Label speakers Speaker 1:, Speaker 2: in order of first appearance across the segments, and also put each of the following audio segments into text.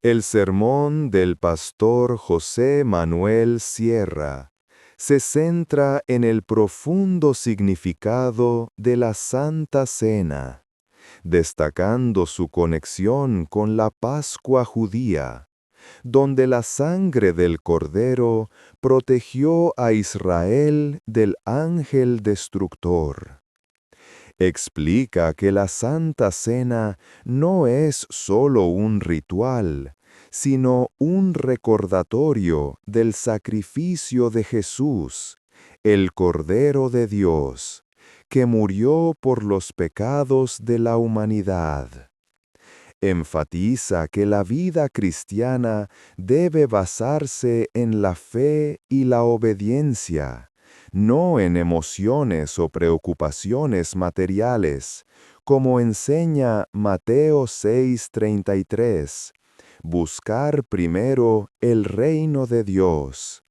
Speaker 1: El sermón del pastor José Manuel Sierra se centra en el profundo significado de la Santa Cena, destacando su conexión con la Pascua judía, donde la sangre del Cordero protegió a Israel del ángel destructor. Explica que la Santa Cena no es solo un ritual, sino un recordatorio del sacrificio de Jesús, el Cordero de Dios, que murió por los pecados de la humanidad. Enfatiza que la vida cristiana debe basarse en la fe y la obediencia, no en emociones o preocupaciones materiales, como enseña Mateo 6:33, buscar primero el reino de Dios.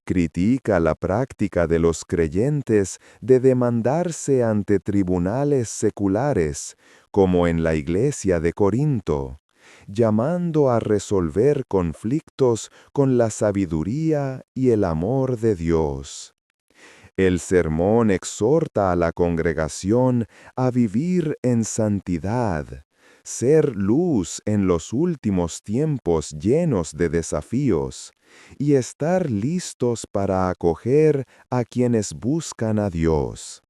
Speaker 1: Critica la práctica de los creyentes de demandarse ante tribunales seculares, como en la iglesia de Corinto, llamando a resolver conflictos con la sabiduría y el amor de Dios. El sermón exhorta a la congregación a vivir en santidad, ser luz en los últimos tiempos llenos de desafíos, y estar listos para acoger a quienes buscan a Dios.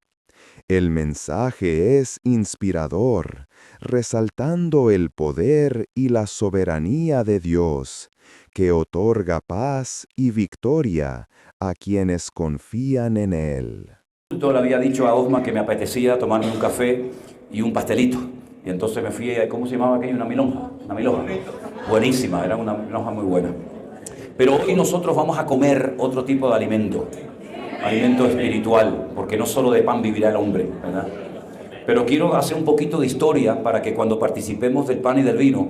Speaker 1: El mensaje es inspirador, resaltando el poder y la soberanía de Dios, que otorga paz y victoria a quienes confían en Él.
Speaker 2: Yo le había dicho a Osma que me apetecía tomarme un café y un pastelito. Y entonces me fui a, ¿cómo se llamaba aquello? Una milonga. Una milonga. Buenísima, era una milonga muy buena. Pero hoy nosotros vamos a comer otro tipo de alimento espiritual, porque no solo de pan vivirá el hombre, ¿verdad? Pero quiero hacer un poquito de historia para que cuando participemos del pan y del vino,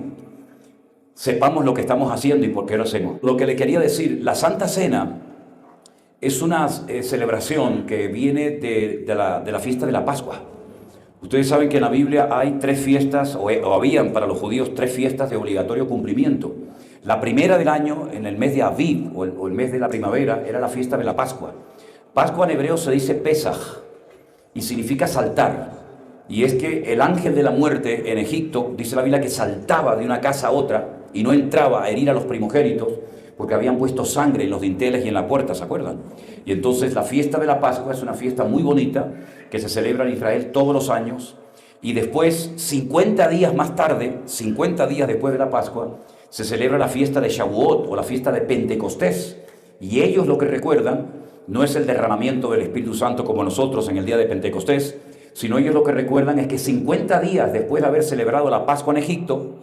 Speaker 2: sepamos lo que estamos haciendo y por qué lo hacemos. Lo que le quería decir, la Santa Cena es una celebración que viene de la fiesta de la Pascua. Ustedes saben que en la Biblia hay tres fiestas, o habían para los judíos tres fiestas de obligatorio cumplimiento. La primera del año, en el mes de Aviv, o el mes de la primavera, era la fiesta de la Pascua. Pascua en hebreo se dice Pesaj, y significa saltar. Y es que el ángel de la muerte en Egipto, dice la Biblia, que saltaba de una casa a otra, y no entraba a herir a los primogénitos, porque habían puesto sangre en los dinteles y en la puerta, ¿se acuerdan? Y entonces la fiesta de la Pascua es una fiesta muy bonita, que se celebra en Israel todos los años, y después, 50 días más tarde, 50 días después de la Pascua, se celebra la fiesta de Shavuot, o la fiesta de Pentecostés, y ellos lo que recuerdan no es el derramamiento del Espíritu Santo como nosotros en el día de Pentecostés, sino ellos lo que recuerdan es que 50 días después de haber celebrado la Pascua en Egipto,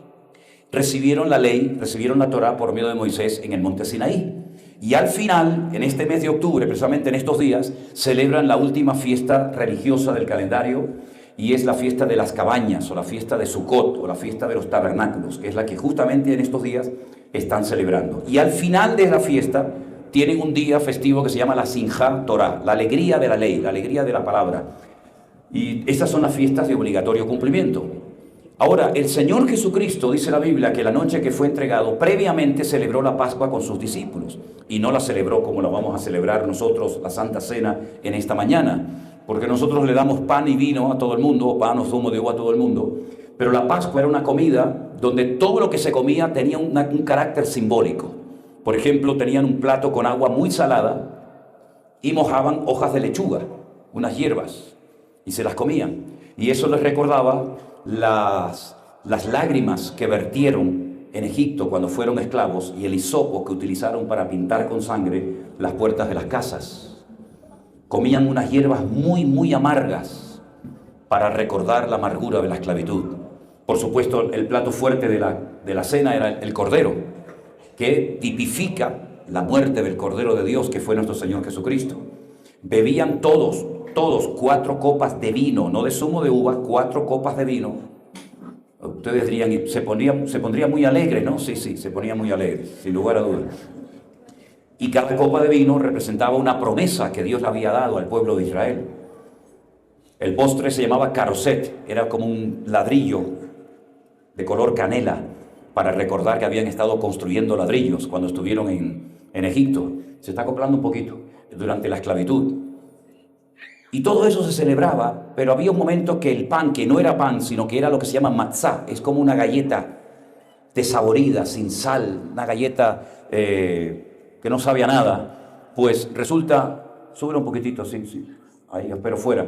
Speaker 2: recibieron la ley, recibieron la Torá por medio de Moisés en el monte Sinaí. Y al final, en este mes de octubre, precisamente en estos días, celebran la última fiesta religiosa del calendario, y es la fiesta de las cabañas, o la fiesta de Sukkot, o la fiesta de los tabernáculos, que es la que justamente en estos días están celebrando. Y al final de la fiesta tienen un día festivo que se llama la Simjá Torá, la alegría de la ley, la alegría de la palabra. Y estas son las fiestas de obligatorio cumplimiento. Ahora, el Señor Jesucristo, dice la Biblia, que la noche que fue entregado, previamente celebró la Pascua con sus discípulos, y no la celebró como la vamos a celebrar nosotros, la Santa Cena, en esta mañana, porque nosotros le damos pan y vino a todo el mundo, o pan o zumo de uva a todo el mundo, pero la Pascua era una comida donde todo lo que se comía tenía un carácter simbólico. Por ejemplo, tenían un plato con agua muy salada y mojaban hojas de lechuga, unas hierbas, y se las comían. Y eso les recordaba las lágrimas que vertieron en Egipto cuando fueron esclavos, y el hisopo que utilizaron para pintar con sangre las puertas de las casas. Comían unas hierbas muy, muy amargas para recordar la amargura de la esclavitud. Por supuesto, el plato fuerte de la cena era el cordero, que tipifica la muerte del Cordero de Dios, que fue nuestro Señor Jesucristo. Bebían todos 4 copas de vino, no de zumo de uvas, 4 copas de vino. Ustedes dirían, se pondría muy alegre, ¿no? Sí, se ponía muy alegre, sin lugar a dudas. Y cada copa de vino representaba una promesa que Dios le había dado al pueblo de Israel. El postre se llamaba caroset, era como un ladrillo de color canela, para recordar que habían estado construyendo ladrillos cuando estuvieron en Egipto. Se está acoplando un poquito, durante la esclavitud. Y todo eso se celebraba, pero había un momento que el pan, que no era pan, sino que era lo que se llama matzá, es como una galleta desaborida, sin sal, una galleta que no sabe a nada, pues resulta, sube un poquitito, sí, ahí espero fuera.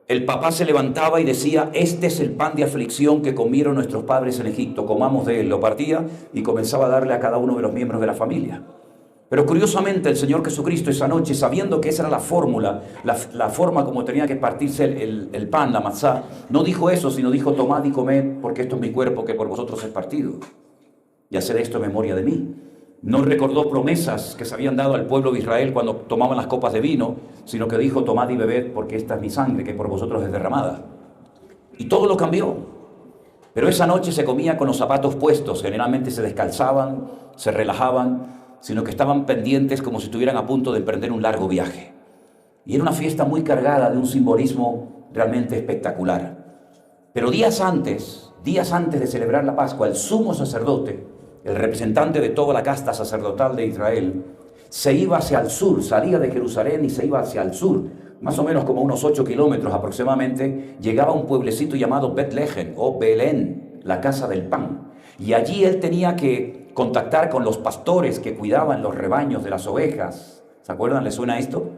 Speaker 2: El papá se levantaba y decía, este es el pan de aflicción que comieron nuestros padres en Egipto, comamos de él, lo partía y comenzaba a darle a cada uno de los miembros de la familia. Pero curiosamente el Señor Jesucristo esa noche, sabiendo que esa era la fórmula, la forma como tenía que partirse el pan, la matzá, no dijo eso, sino dijo, tomad y comed, porque esto es mi cuerpo que por vosotros es partido. Y haced esto en memoria de mí. No recordó promesas que se habían dado al pueblo de Israel cuando tomaban las copas de vino, sino que dijo, tomad y bebed, porque esta es mi sangre que por vosotros es derramada. Y todo lo cambió. Pero esa noche se comía con los zapatos puestos, generalmente se descalzaban, se relajaban, sino que estaban pendientes como si estuvieran a punto de emprender un largo viaje. Y era una fiesta muy cargada de un simbolismo realmente espectacular. Pero días antes de celebrar la Pascua, el sumo sacerdote, el representante de toda la casta sacerdotal de Israel, se iba hacia el sur, salía de Jerusalén y se iba hacia el sur, más o menos como unos 8 kilómetros aproximadamente, llegaba a un pueblecito llamado Betlehem o Belén, la casa del pan. Y allí él tenía que contactar con los pastores que cuidaban los rebaños de las ovejas. ¿Se acuerdan? ¿Les suena esto?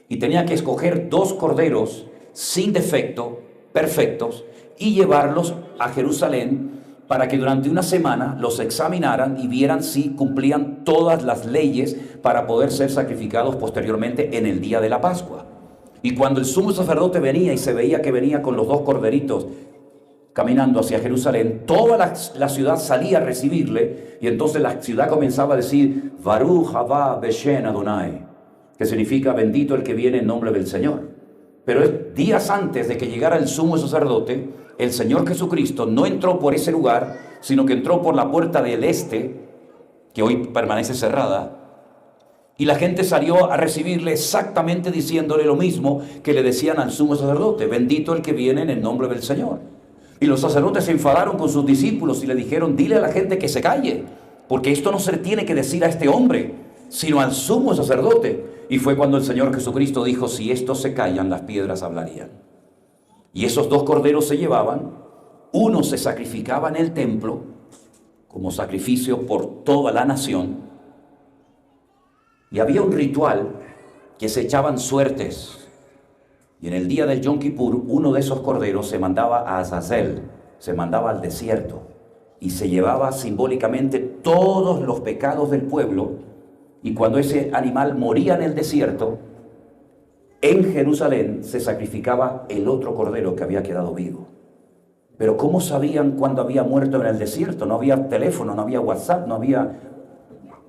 Speaker 2: Y tenía que escoger 2 corderos sin defecto, perfectos, y llevarlos a Jerusalén para que durante una semana los examinaran y vieran si cumplían todas las leyes para poder ser sacrificados posteriormente en el día de la Pascua. Y cuando el sumo sacerdote venía y se veía que venía con los 2 corderitos caminando hacia Jerusalén, toda la ciudad salía a recibirle, y entonces la ciudad comenzaba a decir, Baruch haba beshen Adonai, que significa bendito el que viene en nombre del Señor. Pero días antes de que llegara el sumo sacerdote, el Señor Jesucristo no entró por ese lugar, sino que entró por la puerta del este, que hoy permanece cerrada, y la gente salió a recibirle exactamente diciéndole lo mismo que le decían al sumo sacerdote, bendito el que viene en el nombre del Señor. Y los sacerdotes se enfadaron con sus discípulos y le dijeron, dile a la gente que se calle, porque esto no se le tiene que decir a este hombre, sino al sumo sacerdote. Y fue cuando el Señor Jesucristo dijo, si estos se callan, las piedras hablarían. Y esos 2 corderos se llevaban, uno se sacrificaba en el templo, como sacrificio por toda la nación, y había un ritual que se echaban suertes. Y en el día del Yom Kippur, uno de esos corderos se mandaba a Azazel, se mandaba al desierto, y se llevaba simbólicamente todos los pecados del pueblo, y cuando ese animal moría en el desierto, en Jerusalén se sacrificaba el otro cordero que había quedado vivo. Pero ¿cómo sabían cuándo había muerto en el desierto? No había teléfono, no había WhatsApp, no había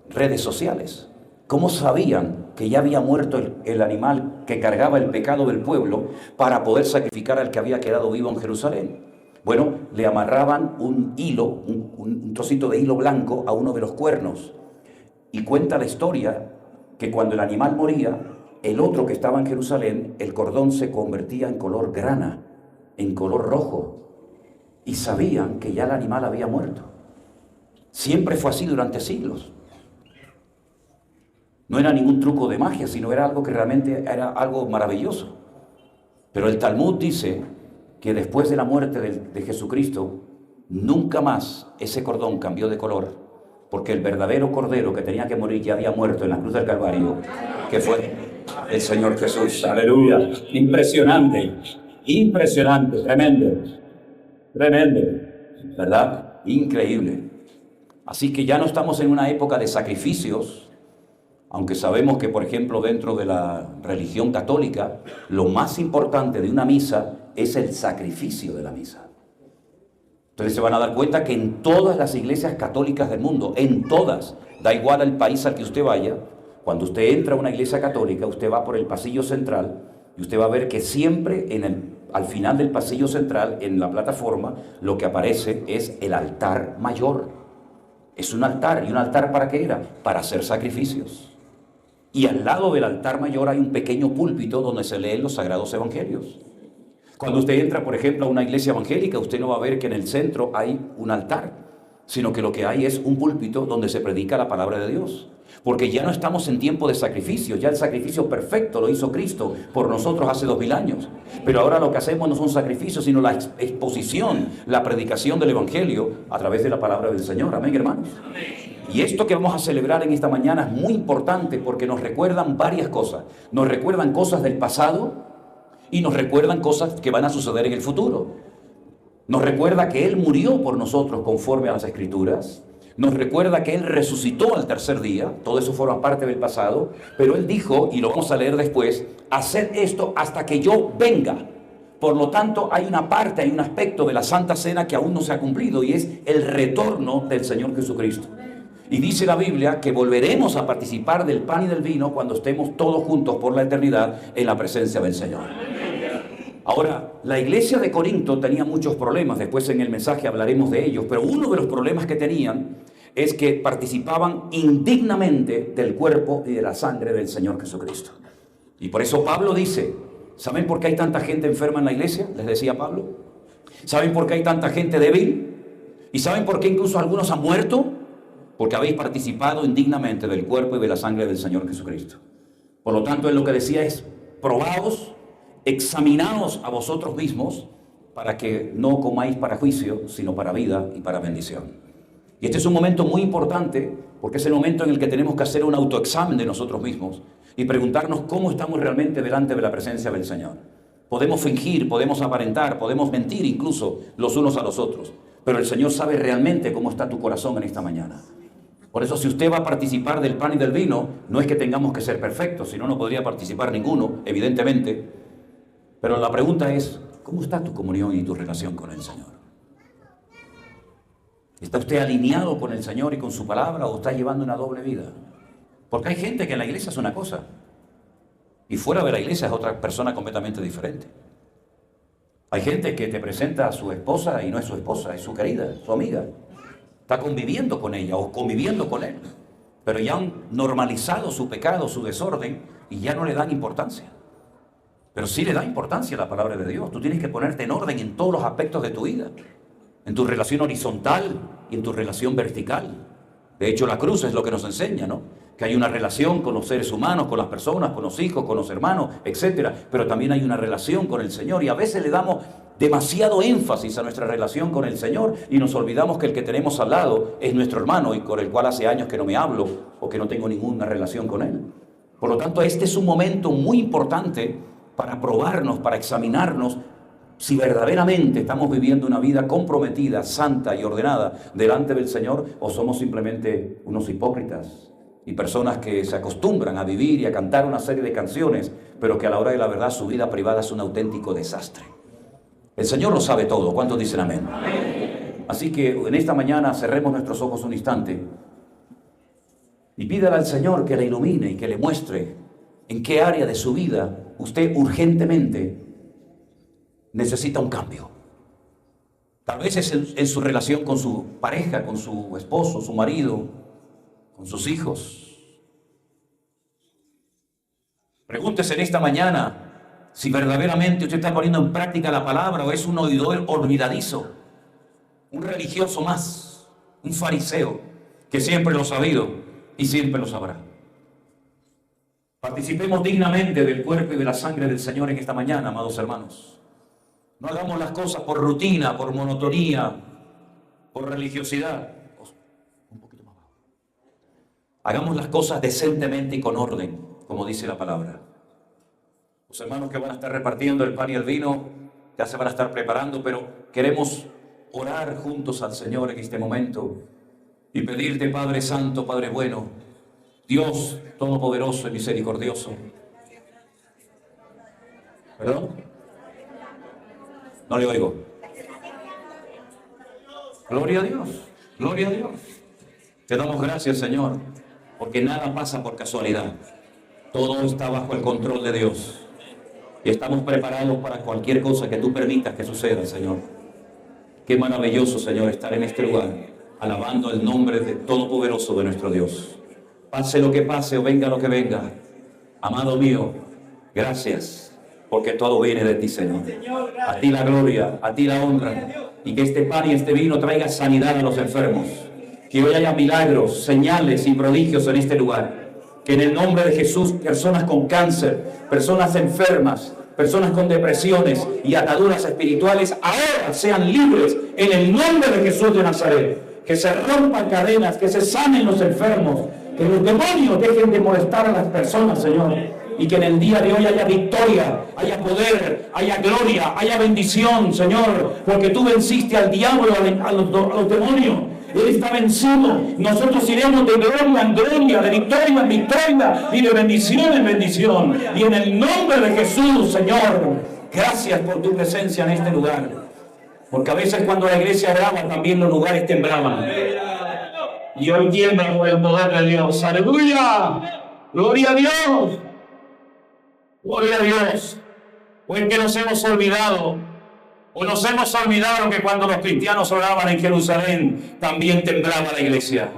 Speaker 2: redes sociales. ¿Cómo sabían que ya había muerto el animal que cargaba el pecado del pueblo para poder sacrificar al que había quedado vivo en Jerusalén? Bueno, le amarraban un hilo, un trocito de hilo blanco a uno de los cuernos. Y cuenta la historia que cuando el animal moría, el otro que estaba en Jerusalén, el cordón se convertía en color grana, en color rojo. Y sabían que ya el animal había muerto. Siempre fue así durante siglos. No era ningún truco de magia, sino era algo que realmente era algo maravilloso. Pero el Talmud dice que después de la muerte de Jesucristo, nunca más ese cordón cambió de color, porque el verdadero cordero que tenía que morir ya había muerto en la cruz del Calvario, que fue el Señor Jesús. Aleluya. Impresionante, impresionante, tremendo, tremendo, ¿verdad? Increíble. Así que ya no estamos en una época de sacrificios, aunque sabemos que, por ejemplo, dentro de la religión católica, lo más importante de una misa es el sacrificio de la misa. Entonces se van a dar cuenta que en todas las iglesias católicas del mundo, en todas, da igual al país al que usted vaya, cuando usted entra a una iglesia católica, usted va por el pasillo central y usted va a ver que siempre al final del pasillo central, en la plataforma, lo que aparece es el altar mayor. Es un altar. ¿Y un altar para qué era? Para hacer sacrificios. Y al lado del altar mayor hay un pequeño púlpito donde se leen los sagrados evangelios. Cuando usted entra, por ejemplo, a una iglesia evangélica, usted no va a ver que en el centro hay un altar. sino que lo que hay es un púlpito donde se predica la palabra de Dios. Porque ya no estamos en tiempo de sacrificio, ya el sacrificio perfecto lo hizo Cristo por nosotros hace 2000 años. Pero ahora lo que hacemos no son sacrificios, sino la exposición, la predicación del Evangelio a través de la palabra del Señor. Amén, hermanos. Y esto que vamos a celebrar en esta mañana es muy importante porque nos recuerdan varias cosas. Nos recuerdan cosas del pasado y nos recuerdan cosas que van a suceder en el futuro. Nos recuerda que Él murió por nosotros conforme a las Escrituras. Nos recuerda que Él resucitó al tercer día. Todo eso forma parte del pasado. Pero Él dijo, y lo vamos a leer después, haced esto hasta que yo venga. Por lo tanto, hay una parte, hay un aspecto de la Santa Cena que aún no se ha cumplido y es el retorno del Señor Jesucristo. Y dice la Biblia que volveremos a participar del pan y del vino cuando estemos todos juntos por la eternidad en la presencia del Señor. Ahora, la iglesia de Corinto tenía muchos problemas, después en el mensaje hablaremos de ellos, pero uno de los problemas que tenían es que participaban indignamente del cuerpo y de la sangre del Señor Jesucristo. Y por eso Pablo dice, ¿saben por qué hay tanta gente enferma en la iglesia? Les decía Pablo. ¿Saben por qué hay tanta gente débil? ¿Y saben por qué incluso algunos han muerto? Porque habéis participado indignamente del cuerpo y de la sangre del Señor Jesucristo. Por lo tanto, él lo que decía es, probaos, examinaos a vosotros mismos para que no comáis para juicio, sino para vida y para bendición. Y este es un momento muy importante porque es el momento en el que tenemos que hacer un autoexamen de nosotros mismos y preguntarnos cómo estamos realmente delante de la presencia del Señor. Podemos fingir, podemos aparentar, podemos mentir incluso los unos a los otros, pero el Señor sabe realmente cómo está tu corazón en esta mañana. Por eso, si usted va a participar del pan y del vino, no es que tengamos que ser perfectos, si no, no podría participar ninguno, evidentemente. Pero la pregunta es, ¿cómo está tu comunión y tu relación con el Señor? ¿Está usted alineado con el Señor y con su palabra o está llevando una doble vida? Porque hay gente que en la iglesia es una cosa y fuera de la iglesia es otra persona completamente diferente. Hay gente que te presenta a su esposa y no es su esposa, es su querida, su amiga. Está conviviendo con ella o conviviendo con él, pero ya han normalizado su pecado, su desorden y ya no le dan importancia. Pero sí le da importancia a la palabra de Dios. Tú tienes que ponerte en orden en todos los aspectos de tu vida, en tu relación horizontal y en tu relación vertical. De hecho, la cruz es lo que nos enseña, ¿no? Que hay una relación con los seres humanos, con las personas, con los hijos, con los hermanos, etc. Pero también hay una relación con el Señor y a veces le damos demasiado énfasis a nuestra relación con el Señor y nos olvidamos que el que tenemos al lado es nuestro hermano y con el cual hace años que no me hablo o que no tengo ninguna relación con él. Por lo tanto, este es un momento muy importante para probarnos, para examinarnos si verdaderamente estamos viviendo una vida comprometida, santa y ordenada delante del Señor o somos simplemente unos hipócritas y personas que se acostumbran a vivir y a cantar una serie de canciones, pero que a la hora de la verdad su vida privada es un auténtico desastre. El Señor lo sabe todo. ¿Cuántos dicen amén? Amén. Así que en esta mañana cerremos nuestros ojos un instante y pídale al Señor que le ilumine y que le muestre en qué área de su vida usted urgentemente necesita un cambio. Tal vez es en su relación con su pareja, con su esposo, su marido, con sus hijos. Pregúntese en esta mañana si verdaderamente usted está poniendo en práctica la palabra o es un oidor olvidadizo, un religioso más, un fariseo que siempre lo ha sabido y siempre lo sabrá. Participemos dignamente del cuerpo y de la sangre del Señor en esta mañana, amados hermanos. No hagamos las cosas por rutina, por monotonía, por religiosidad. Un poquito más bajo. Hagamos las cosas decentemente y con orden, como dice la palabra. Los hermanos que van a estar repartiendo el pan y el vino ya se van a estar preparando, pero queremos orar juntos al Señor en este momento y pedirte, Padre Santo, Padre bueno, Dios Todopoderoso y Misericordioso. ¿Perdón? No le oigo. Gloria a Dios, gloria a Dios. Te damos gracias, Señor, porque nada pasa por casualidad. Todo está bajo el control de Dios. Y estamos preparados para cualquier cosa que tú permitas que suceda, Señor. Qué maravilloso, Señor, estar en este lugar, alabando el nombre todopoderoso de nuestro Dios. Pase lo que pase o venga lo que venga. Amado mío, gracias. porque todo viene de ti, Señor. A ti la gloria, a ti la honra, y que este pan y este vino traiga sanidad a los enfermos. Que hoy haya milagros, señales y prodigios en este lugar. Que en el nombre de Jesús, personas con cáncer, personas enfermas, personas con depresiones y ataduras espirituales, ahora sean libres en el nombre de Jesús de Nazaret. Que se rompan cadenas, que se sanen los enfermos, que los demonios dejen de molestar a las personas, Señor. Y que en el día de hoy haya victoria, haya poder, haya gloria, haya bendición, Señor. Porque tú venciste al diablo, a los demonios. Él está vencido. Nosotros iremos de gloria en gloria, de victoria en victoria y de bendición en bendición. Y en el nombre de Jesús, Señor, gracias por tu presencia en este lugar. Porque a veces cuando la iglesia graba, también los lugares temblaban. Y hoy tiembla por el poder de Dios. ¡Aleluya! ¡Gloria a Dios! ¡Gloria a Dios! Pues que nos hemos olvidado, o nos hemos olvidado que cuando los cristianos oraban en Jerusalén, también temblaba la iglesia.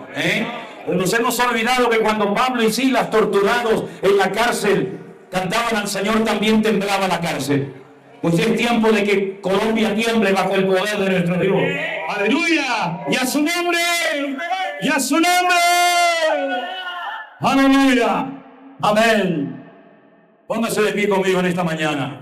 Speaker 2: O nos hemos olvidado que cuando Pablo y Silas, torturados en la cárcel, cantaban al Señor, también temblaba la cárcel. Pues es tiempo de que Colombia tiemble bajo el poder de nuestro Dios. ¡Aleluya! ¡Y a su nombre! ¡Y a su nombre! ¡Aleluya! ¡Amén! Póngase de pie conmigo en esta mañana.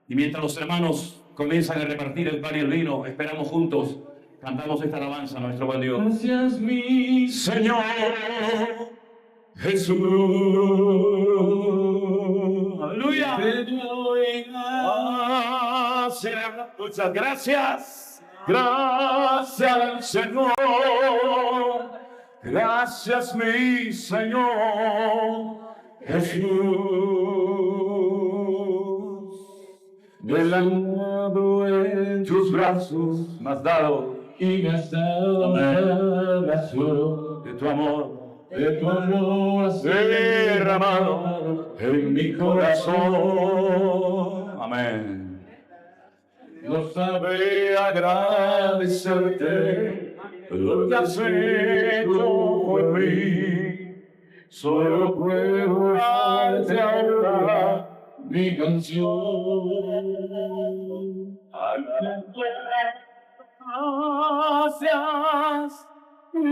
Speaker 2: Y mientras los hermanos comienzan a repartir el pan y el vino, esperamos juntos, cantamos esta alabanza a nuestro buen Dios. Gracias, mi Señor Jesús. Aleluya. Muchas gracias. Gracias, Señor. Gracias, mi Señor Jesús. Velado en tus brazos, me has dado y me has dado de tu amor has derramado en mi corazón. Amén. No sabré agradecerte lo que has hecho por mí, solo puedo darte ahora mi canción.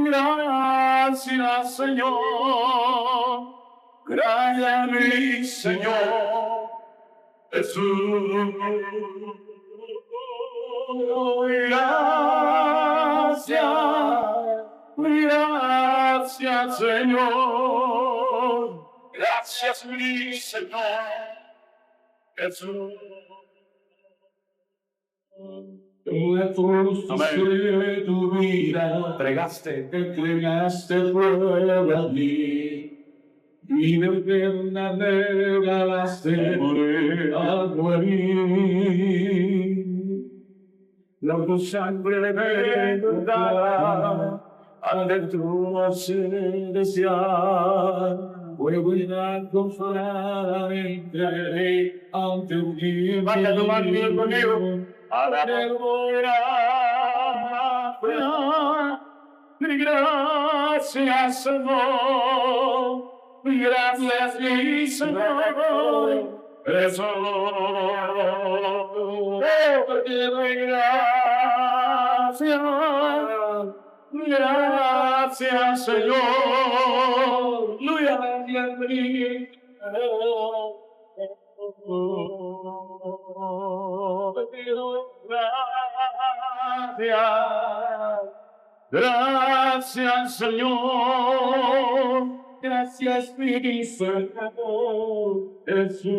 Speaker 2: Gracias, Señor. Gracias, mi Señor Jesús. Gracias, Señor. Gracias, mi Señor Jesús. Amén. Tu vida entregaste fuera a mí, y de pena regalaste a morir. La tu sangre de verdad adentro hace desear, vuelve consolar entre ante ti. Vaya tu mano conmigo. Gracias, Señor. Gracias, mi Señor. Eso. Gracias, Señor. Aleluya. Gracias, Señor. Gracias, mi Señor Jesús.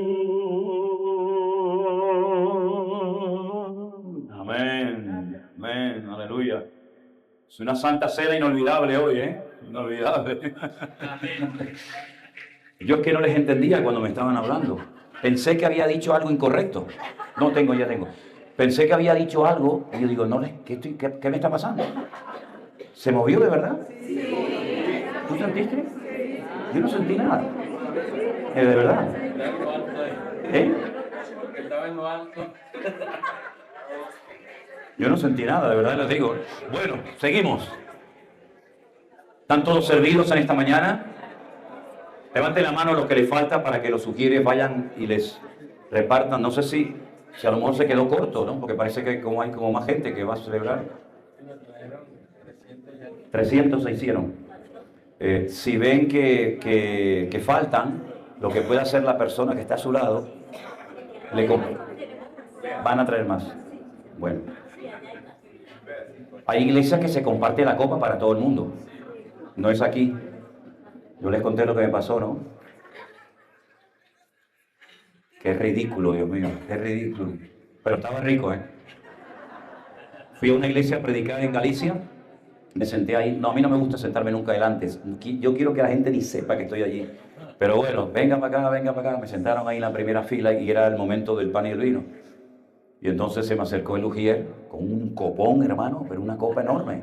Speaker 2: Amén. Amén. Aleluya. Es una santa cena inolvidable hoy, Inolvidable. Yo es que no les entendía cuando me estaban hablando. Pensé que había dicho algo incorrecto. Ya tengo. Pensé que había dicho algo y yo digo, ¿qué me está pasando? ¿Se movió de verdad? Sí. ¿Tú sentiste? Yo no sentí nada. ¿De verdad?
Speaker 3: Porque estaba en lo alto.
Speaker 2: Yo no sentí nada, de verdad les digo. Bueno, seguimos. ¿Están todos servidos en esta mañana? Levanten la mano los que les falta para que los sugieres vayan y les repartan, no sé si a lo mejor se quedó corto, ¿no? Porque parece que como hay como más gente que va a celebrar. 300 se hicieron. Si ven que faltan, lo que puede hacer la persona que está a su lado, le compra. Van a traer más. Bueno, hay iglesias que se comparte la copa para todo el mundo. No es aquí. Yo les conté lo que me pasó, ¿no? Qué ridículo, Dios mío, qué ridículo. Pero estaba rico, ¿eh? Fui a una iglesia a predicar en Galicia, me senté ahí. No, a mí no me gusta sentarme nunca delante. Yo quiero que la gente ni sepa que estoy allí. Pero bueno, venga para acá, venga para acá. Me sentaron ahí en la primera fila y era el momento del pan y el vino. Y entonces se me acercó el ujier con un copón, hermano, pero una copa enorme.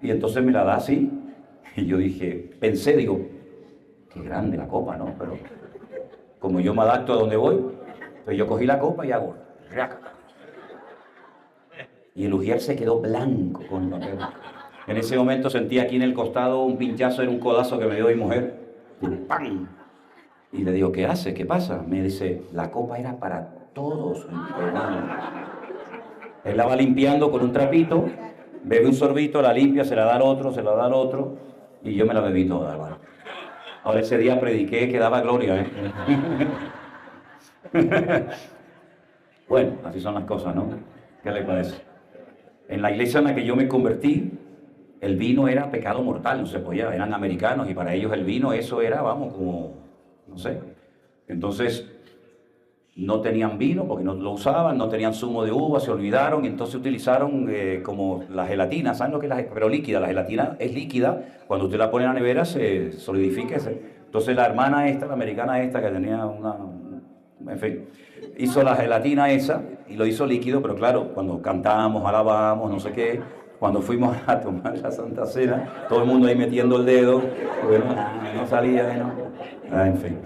Speaker 2: Y entonces me la da así. Y yo dije, pensé, digo, qué grande la copa, ¿no? Pero como yo me adapto a donde voy, pues yo cogí la copa y hago, ¡raca! Y el ujier se quedó blanco con el papel. En ese momento sentí aquí en el costado un pinchazo, era un codazo que me dio mi mujer. Y ¡pam! Y le digo, ¿qué hace? ¿Qué pasa? Me dice, la copa era para todos, hermano. Él la va limpiando con un trapito, bebe un sorbito, la limpia, se la da al otro, se la da al otro, y yo me la bebí toda, hermano. Ahora ese día prediqué que daba gloria, ¿eh? Bueno, así son las cosas, ¿no? ¿Qué le parece? En la iglesia en la que yo me convertí, el vino era pecado mortal, no se podía, eran americanos y para ellos el vino, eso era, vamos, como, no sé. Entonces, no tenían vino porque no lo usaban, no tenían zumo de uva, se olvidaron y entonces utilizaron como la gelatina, ¿saben lo que es pero líquida? La gelatina es líquida, cuando usted la pone en la nevera se solidifica. Entonces la hermana esta, la americana esta que tenía en fin, hizo la gelatina esa y lo hizo líquido, pero claro, cuando cantamos, alabamos, no sé qué, cuando fuimos a tomar la Santa Cena, todo el mundo ahí metiendo el dedo, bueno, no salía, ¿no? En fin.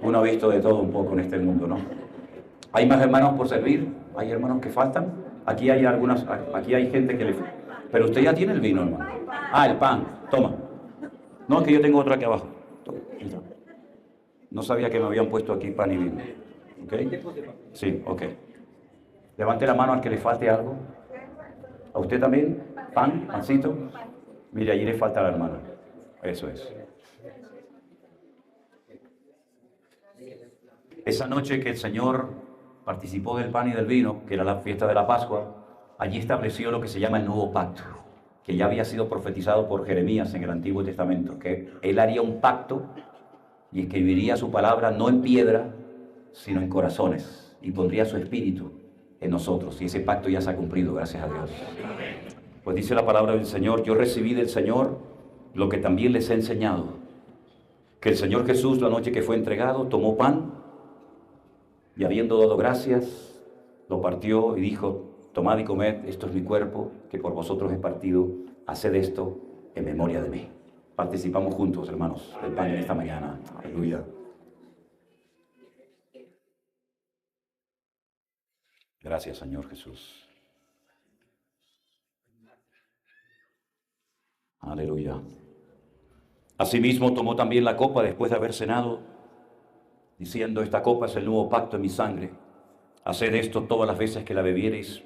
Speaker 2: Uno ha visto de todo un poco en este mundo, ¿no? Hay más hermanos por servir, hay hermanos que faltan. Aquí hay aquí hay gente que le... Pero usted ya tiene el vino, hermano. Ah, el pan, toma. No, es que yo tengo otro aquí abajo. Toma. No sabía que me habían puesto aquí pan y vino. ¿Ok? Sí, ok. Levante la mano al que le falte algo. ¿A usted también? ¿Pan? ¿Pancito? Mire, allí le falta a la hermana. Eso es. Esa noche que el Señor participó del pan y del vino, que era la fiesta de la Pascua, allí estableció lo que se llama el nuevo pacto, que ya había sido profetizado por Jeremías en el Antiguo Testamento, que él haría un pacto y escribiría su palabra no en piedra, sino en corazones, y pondría su espíritu en nosotros, y ese pacto ya se ha cumplido, gracias a Dios. Pues dice la palabra del Señor, yo recibí del Señor lo que también les he enseñado, que el Señor Jesús, la noche que fue entregado, tomó pan, y habiendo dado gracias, lo partió y dijo, tomad y comed, esto es mi cuerpo, que por vosotros es partido, haced esto en memoria de mí. Participamos juntos, hermanos, del pan en esta mañana. Aleluya. Gracias, Señor Jesús. Aleluya. Asimismo tomó también la copa después de haber cenado, diciendo, esta copa es el nuevo pacto en mi sangre. Haced esto todas las veces que la bebiereis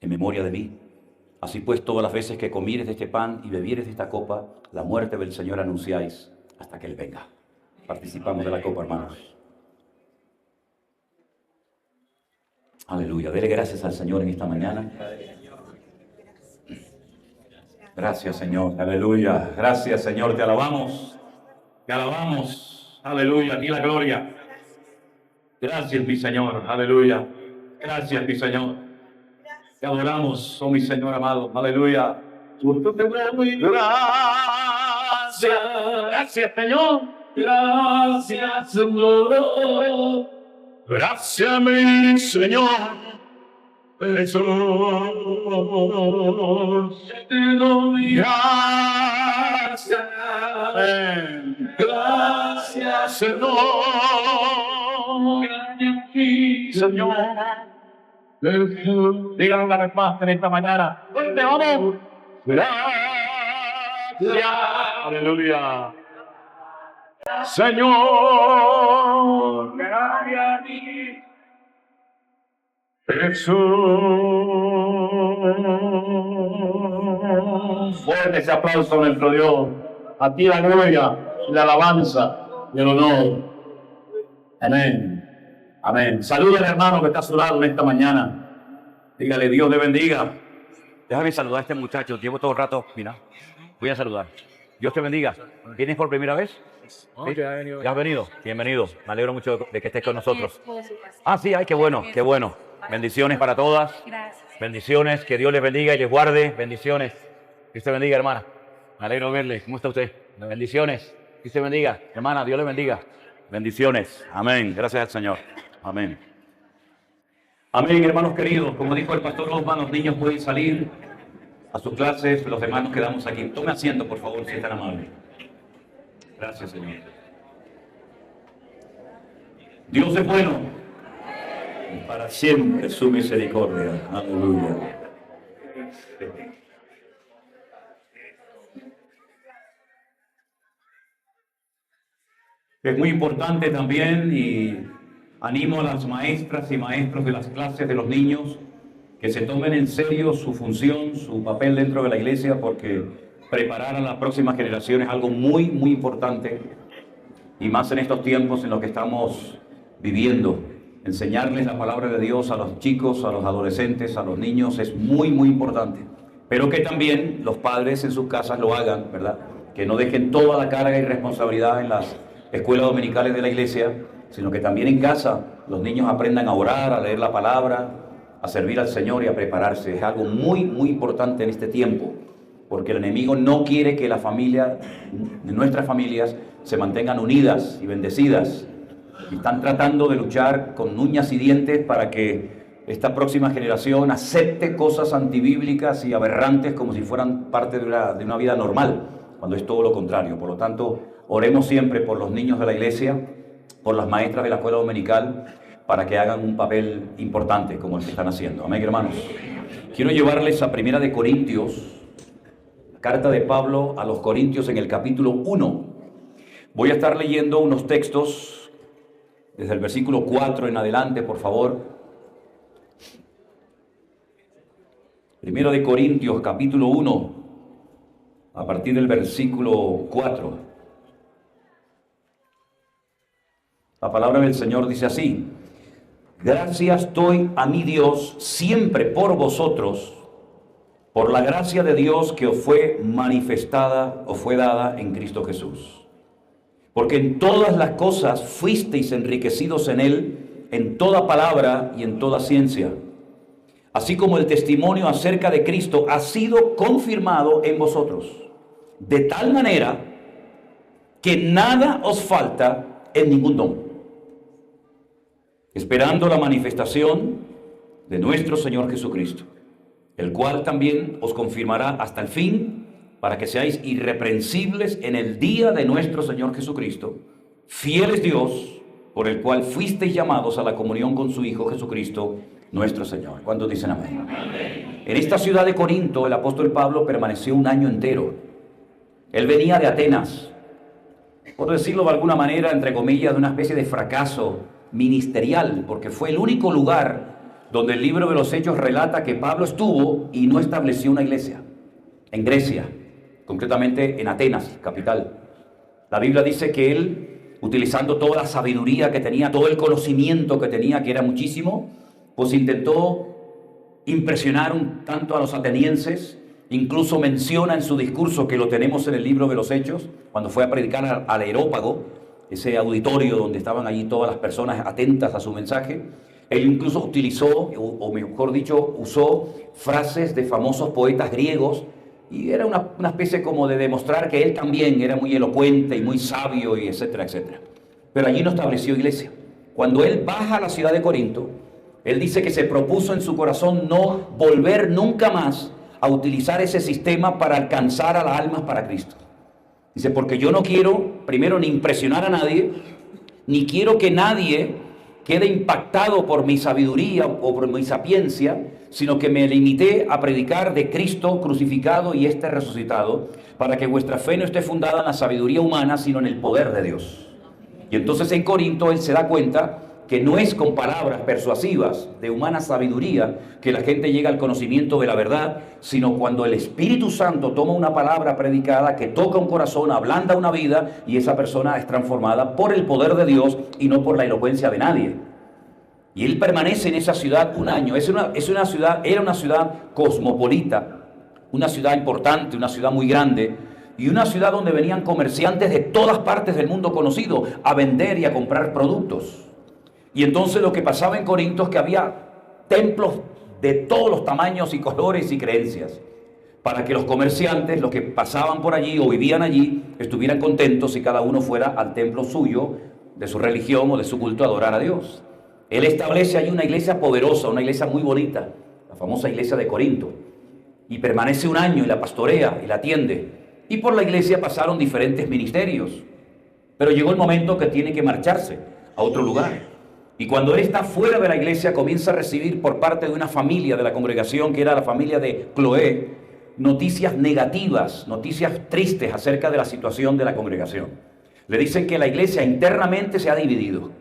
Speaker 2: en memoria de mí. Así pues, todas las veces que comieres de este pan y bebieres de esta copa, la muerte del Señor anunciáis hasta que Él venga. Participamos de la copa, hermanos. Aleluya. Dele gracias al Señor en esta mañana. Gracias, Señor. Aleluya. Gracias, Señor. Te alabamos. Te alabamos. Aleluya. A ti la gloria. Gracias, mi Señor. Aleluya. Gracias, mi Señor. Te adoramos, oh mi Señor amado. Aleluya. Gracias. Gracias, Señor. Gracias, Señor. Gracias, mi Señor. Jesús. Te doy gracias. Gracias, Señor. Señor. Díganlo una vez más en esta mañana. Te amo. Gracias. Aleluya.
Speaker 3: Señor, gracias a ti. Jesús. Fuerte ese aplauso a nuestro Dios. A ti la gloria, la alabanza y el honor. Amén. Amén. Saluda al hermano que está a su lado en esta mañana. Dígale, Dios le bendiga.
Speaker 2: Déjame saludar a este muchacho. Llevo todo el rato, mira. Voy a saludar. Dios te bendiga. ¿Vienes por primera vez? ¿Sí? ¿Ya has venido? Bienvenido. Me alegro mucho de que estés con nosotros. Ah, sí, ay, qué bueno, qué bueno. Bendiciones para todas.
Speaker 4: Gracias.
Speaker 2: Bendiciones, que Dios les bendiga y les guarde. Bendiciones. Dios te bendiga, hermana. Me alegro verle. ¿Cómo está usted? Bendiciones. Dios te bendiga. Hermana, Dios le bendiga. Bendiciones. Amén. Gracias al Señor. Amén. Amén, hermanos queridos. Como dijo el pastor Osman, los niños pueden salir a sus clases. Los demás nos quedamos aquí. Tome asiento, por favor, si es tan amable. Gracias, Señor. Dios es bueno. Y para siempre su misericordia. Aleluya. Es muy importante también y animo a las maestras y maestros de las clases de los niños que se tomen en serio su función, su papel dentro de la iglesia, porque preparar a las próximas generaciones es algo muy, muy importante, y más en estos tiempos en los que estamos viviendo. Enseñarles la palabra de Dios a los chicos, a los adolescentes, a los niños es muy, muy importante. Pero que también los padres en sus casas lo hagan, ¿verdad? Que no dejen toda la carga y responsabilidad en las escuelas dominicales de la iglesia, sino que también en casa los niños aprendan a orar, a leer la palabra, a servir al Señor y a prepararse. Es algo muy, muy importante en este tiempo, porque el enemigo no quiere que la familia, nuestras familias, se mantengan unidas y bendecidas. Y están tratando de luchar con uñas y dientes para que esta próxima generación acepte cosas antibíblicas y aberrantes como si fueran parte de una vida normal, cuando es todo lo contrario. Por lo tanto, oremos siempre por los niños de la iglesia, por las maestras de la escuela dominical, para que hagan un papel importante como el que están haciendo. Amén, hermanos. Quiero llevarles a Primera de Corintios, carta de Pablo a los Corintios en el capítulo 1. Voy a estar leyendo unos textos desde el versículo 4 en adelante, por favor. Primero de Corintios, capítulo 1, a partir del versículo 4. La palabra del Señor dice así: Gracias doy a mi Dios siempre por vosotros, por la gracia de Dios que os fue manifestada o fue dada en Cristo Jesús. Porque en todas las cosas fuisteis enriquecidos en Él, en toda palabra y en toda ciencia, así como el testimonio acerca de Cristo ha sido confirmado en vosotros, de tal manera que nada os falta en ningún don, esperando la manifestación de nuestro Señor Jesucristo, el cual también os confirmará hasta el fin, para que seáis irreprensibles en el día de nuestro Señor Jesucristo. Fiel es Dios, por el cual fuisteis llamados a la comunión con su Hijo Jesucristo, nuestro Señor. ¿Cuántos dicen amén? Amén. En esta ciudad de Corinto, el apóstol Pablo permaneció un año entero. Él venía de Atenas, por decirlo de alguna manera, entre comillas, de una especie de fracaso ministerial, porque fue el único lugar donde el libro de los Hechos relata que Pablo estuvo y no estableció una iglesia. En Grecia, concretamente en Atenas, capital. La Biblia dice que él, utilizando toda la sabiduría que tenía, todo el conocimiento que tenía, que era muchísimo, pues intentó impresionar un tanto a los atenienses. Incluso menciona en su discurso, que lo tenemos en el libro de los Hechos, cuando fue a predicar al Areópago, ese auditorio donde estaban allí todas las personas atentas a su mensaje. Él incluso utilizó, o mejor dicho, usó frases de famosos poetas griegos, y era una especie como de demostrar que él también era muy elocuente y muy sabio, y etcétera, etcétera. Pero allí no estableció iglesia. Cuando él baja a la ciudad de Corinto, él dice que se propuso en su corazón no volver nunca más a utilizar ese sistema para alcanzar a las almas para Cristo. Dice, porque yo no quiero, primero, ni impresionar a nadie, ni quiero que nadie quede impactado por mi sabiduría o por mi sapiencia, sino que me limité a predicar de Cristo crucificado y resucitado, para que vuestra fe no esté fundada en la sabiduría humana, sino en el poder de Dios. Y entonces en Corinto él se da cuenta que no es con palabras persuasivas de humana sabiduría que la gente llega al conocimiento de la verdad, sino cuando el Espíritu Santo toma una palabra predicada que toca un corazón, ablanda una vida, y esa persona es transformada por el poder de Dios y no por la elocuencia de nadie. Y él permanece en esa ciudad un año. Era una ciudad cosmopolita, una ciudad importante, una ciudad muy grande, y una ciudad donde venían comerciantes de todas partes del mundo conocido a vender y a comprar productos. Y entonces lo que pasaba en Corinto es que había templos de todos los tamaños y colores y creencias, para que los comerciantes, los que pasaban por allí o vivían allí, estuvieran contentos y cada uno fuera al templo suyo, de su religión o de su culto, a adorar a Dios. Él establece allí una iglesia poderosa, una iglesia muy bonita, la famosa iglesia de Corinto, y permanece un año y la pastorea y la atiende. Y por la iglesia pasaron diferentes ministerios, pero llegó el momento que tiene que marcharse a otro lugar. Y cuando él está fuera de la iglesia, comienza a recibir por parte de una familia de la congregación, que era la familia de Cloé, noticias negativas, noticias tristes acerca de la situación de la congregación. Le dicen que la iglesia internamente se ha dividido,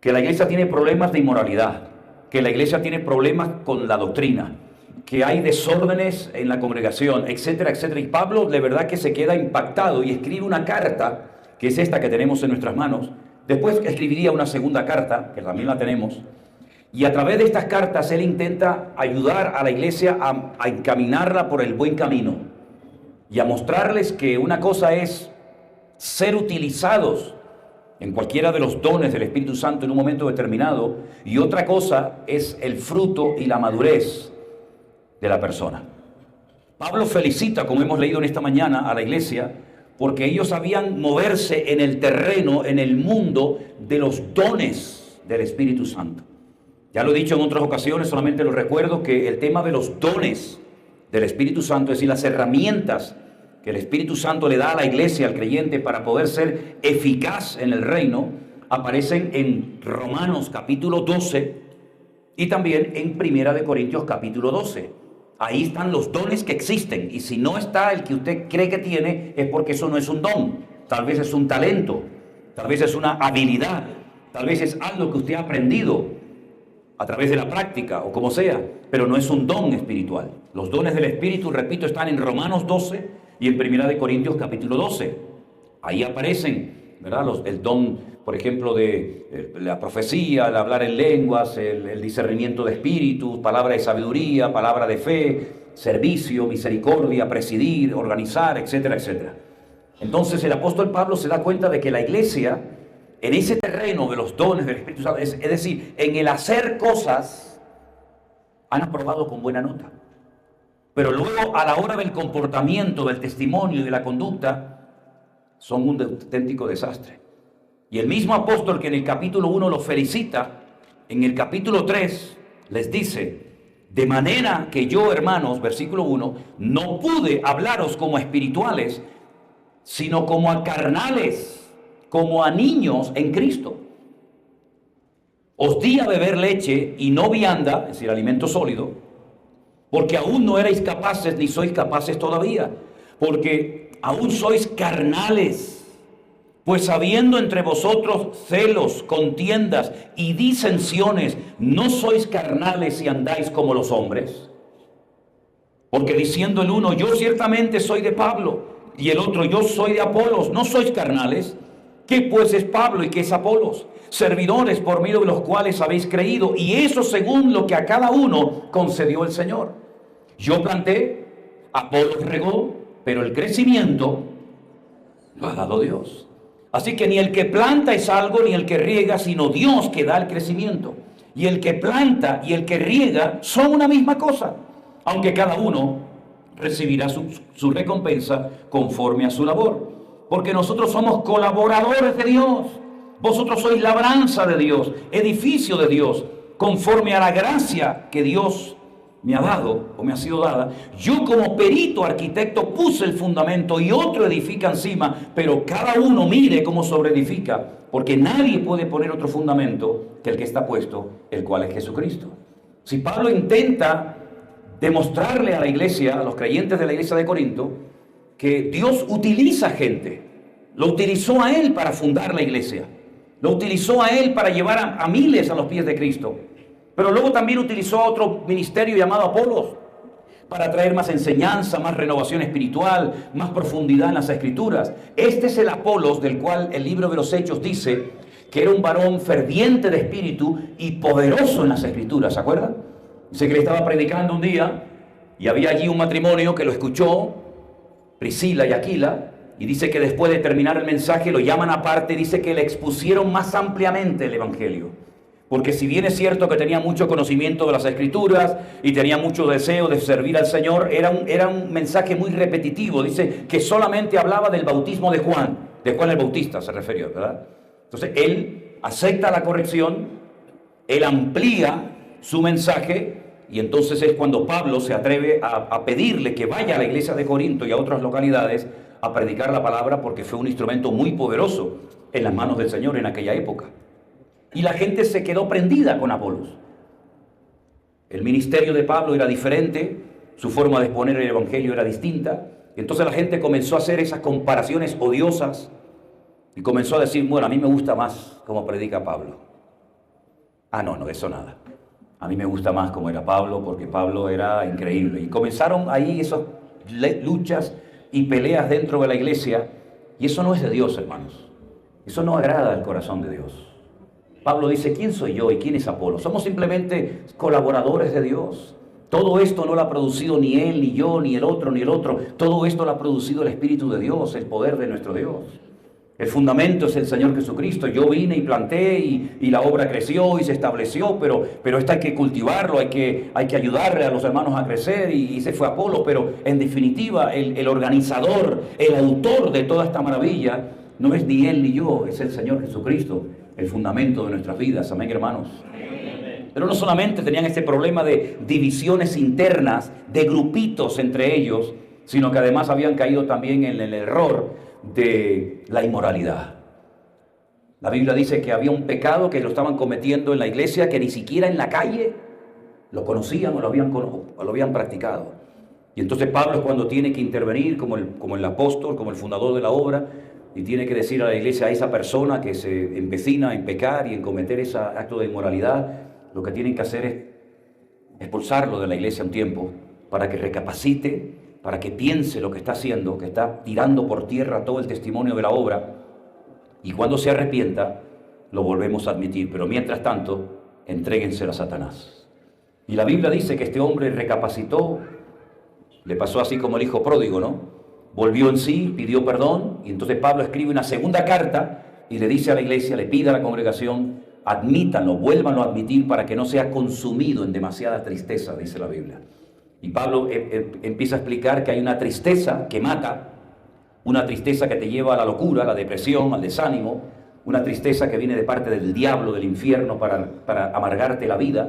Speaker 2: que la iglesia tiene problemas de inmoralidad, que la iglesia tiene problemas con la doctrina, que hay desórdenes en la congregación, etcétera, etcétera. Y Pablo de verdad que se queda impactado y escribe una carta, que es esta que tenemos en nuestras manos. Después escribiría una segunda carta, que también la tenemos, y a través de estas cartas él intenta ayudar a la iglesia a encaminarla por el buen camino y a mostrarles que una cosa es ser utilizados en cualquiera de los dones del Espíritu Santo en un momento determinado, y otra cosa es el fruto y la madurez de la persona. Pablo felicita, como hemos leído en esta mañana, a la iglesia, porque ellos sabían moverse en el terreno, en el mundo de los dones del Espíritu Santo. Ya lo he dicho en otras ocasiones, solamente lo recuerdo, que el tema de los dones del Espíritu Santo, es decir, las herramientas que el Espíritu Santo le da a la iglesia, al creyente, para poder ser eficaz en el reino, aparecen en Romanos capítulo 12 y también en Primera de Corintios capítulo 12. Ahí están los dones que existen, y si no está el que usted cree que tiene, es porque eso no es un don. Tal vez es un talento, tal vez es una habilidad, tal vez es algo que usted ha aprendido a través de la práctica o como sea, pero no es un don espiritual. Los dones del Espíritu, repito, están en Romanos 12 y en Primera de Corintios capítulo 12. Ahí aparecen, ¿verdad? El don, por ejemplo, de la profecía, el hablar en lenguas, el discernimiento de espíritus, palabra de sabiduría, palabra de fe, servicio, misericordia, presidir, organizar, etcétera, etcétera. Entonces el apóstol Pablo se da cuenta de que la iglesia, en ese terreno de los dones del Espíritu Santo, es decir, en el hacer cosas, han aprobado con buena nota. Pero luego, a la hora del comportamiento, del testimonio y de la conducta, son un auténtico desastre. Y el mismo apóstol que en el capítulo 1 los felicita, en el capítulo 3 les dice: de manera que yo, hermanos, versículo 1, no pude hablaros como a espirituales, sino como a carnales, como a niños en Cristo. Os di a beber leche y no vianda, es decir, alimento sólido, porque aún no erais capaces, ni sois capaces todavía, porque aún sois carnales. Pues habiendo entre vosotros celos, contiendas y disensiones, ¿no sois carnales y andáis como los hombres? Porque diciendo el uno, yo ciertamente soy de Pablo, y el otro, yo soy de Apolos, ¿no sois carnales? ¿Qué pues es Pablo y qué es Apolos? Servidores por medio de los cuales habéis creído, y eso según lo que a cada uno concedió el Señor. Yo planté, Apolos regó, pero el crecimiento lo ha dado Dios. Así que ni el que planta es algo, ni el que riega, sino Dios que da el crecimiento. Y el que planta y el que riega son una misma cosa, aunque cada uno recibirá su recompensa conforme a su labor. Porque nosotros somos colaboradores de Dios. Vosotros sois labranza de Dios, edificio de Dios, conforme a la gracia que Dios me ha dado o me ha sido dada. Yo como perito arquitecto puse el fundamento y otro edifica encima, pero cada uno mire cómo sobreedifica, porque nadie puede poner otro fundamento que el que está puesto, el cual es Jesucristo. Si Pablo intenta demostrarle a la iglesia, a los creyentes de la iglesia de Corinto, que Dios utiliza gente, lo utilizó a él para fundar la iglesia, lo utilizó a él para llevar a miles a los pies de Cristo, pero luego también utilizó a otro ministerio llamado Apolos para traer más enseñanza, más renovación espiritual, más profundidad en las Escrituras. Este es el Apolos del cual el libro de los Hechos dice que era un varón ferviente de espíritu y poderoso en las Escrituras, ¿se acuerdan? Dice que le estaba predicando un día y había allí un matrimonio que lo escuchó, Priscila y Aquila, y dice que después de terminar el mensaje lo llaman aparte y dice que le expusieron más ampliamente el Evangelio. Porque si bien es cierto que tenía mucho conocimiento de las Escrituras y tenía mucho deseo de servir al Señor, era un mensaje muy repetitivo. Dice que solamente hablaba del bautismo de Juan el Bautista se refirió, ¿verdad? Entonces él acepta la corrección, él amplía su mensaje y entonces es cuando Pablo se atreve a pedirle que vaya a la iglesia de Corinto y a otras localidades a predicar la palabra, porque fue un instrumento muy poderoso en las manos del Señor en aquella época. Y la gente se quedó prendida con Apolos. El ministerio de Pablo era diferente, su forma de exponer el evangelio era distinta. Entonces la gente comenzó a hacer esas comparaciones odiosas y comenzó a decir, bueno, a mí me gusta más cómo predica Pablo. Ah, no, eso nada. A mí me gusta más cómo era Pablo, porque Pablo era increíble. Y comenzaron ahí esas luchas y peleas dentro de la iglesia, y eso no es de Dios, hermanos. Eso no agrada al corazón de Dios. Pablo dice, ¿quién soy yo y quién es Apolo? Somos simplemente colaboradores de Dios. Todo esto no lo ha producido ni él, ni yo, ni el otro, ni el otro. Todo esto lo ha producido el Espíritu de Dios, el poder de nuestro Dios. El fundamento es el Señor Jesucristo. Yo vine y planté y la obra creció y se estableció, pero esto hay que cultivarlo, hay que ayudarle a los hermanos a crecer y se fue Apolo. Pero en definitiva, el organizador, el autor de toda esta maravilla, no es ni él ni yo, es el Señor Jesucristo, el fundamento de nuestras vidas. Amén, hermanos. Pero no solamente tenían este problema de divisiones internas, de grupitos entre ellos, sino que además habían caído también en el error de la inmoralidad. La Biblia dice que había un pecado que lo estaban cometiendo en la iglesia, que ni siquiera en la calle lo conocían o lo habían practicado. Y entonces Pablo es cuando tiene que intervenir como el apóstol, como el fundador de la obra, y tiene que decir a la iglesia, a esa persona que se empecina en pecar y en cometer ese acto de inmoralidad, lo que tienen que hacer es expulsarlo de la iglesia un tiempo para que recapacite, para que piense lo que está haciendo, que está tirando por tierra todo el testimonio de la obra, y cuando se arrepienta, lo volvemos a admitir. Pero mientras tanto, entréguenselo a Satanás. Y la Biblia dice que este hombre recapacitó, le pasó así como el hijo pródigo, ¿no? Volvió en sí, pidió perdón, y entonces Pablo escribe una segunda carta y le dice a la iglesia, le pide a la congregación, admítanlo, vuélvanlo a admitir para que no sea consumido en demasiada tristeza, dice la Biblia. Y Pablo empieza a explicar que hay una tristeza que mata, una tristeza que te lleva a la locura, a la depresión, al desánimo, una tristeza que viene de parte del diablo, del infierno, para amargarte la vida,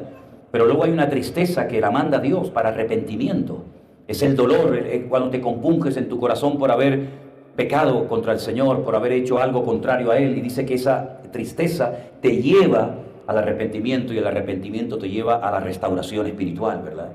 Speaker 2: pero luego hay una tristeza que la manda Dios para arrepentimiento. Es el dolor, cuando te compunges en tu corazón por haber pecado contra el Señor, por haber hecho algo contrario a Él, y dice que esa tristeza te lleva al arrepentimiento, y el arrepentimiento te lleva a la restauración espiritual, ¿verdad?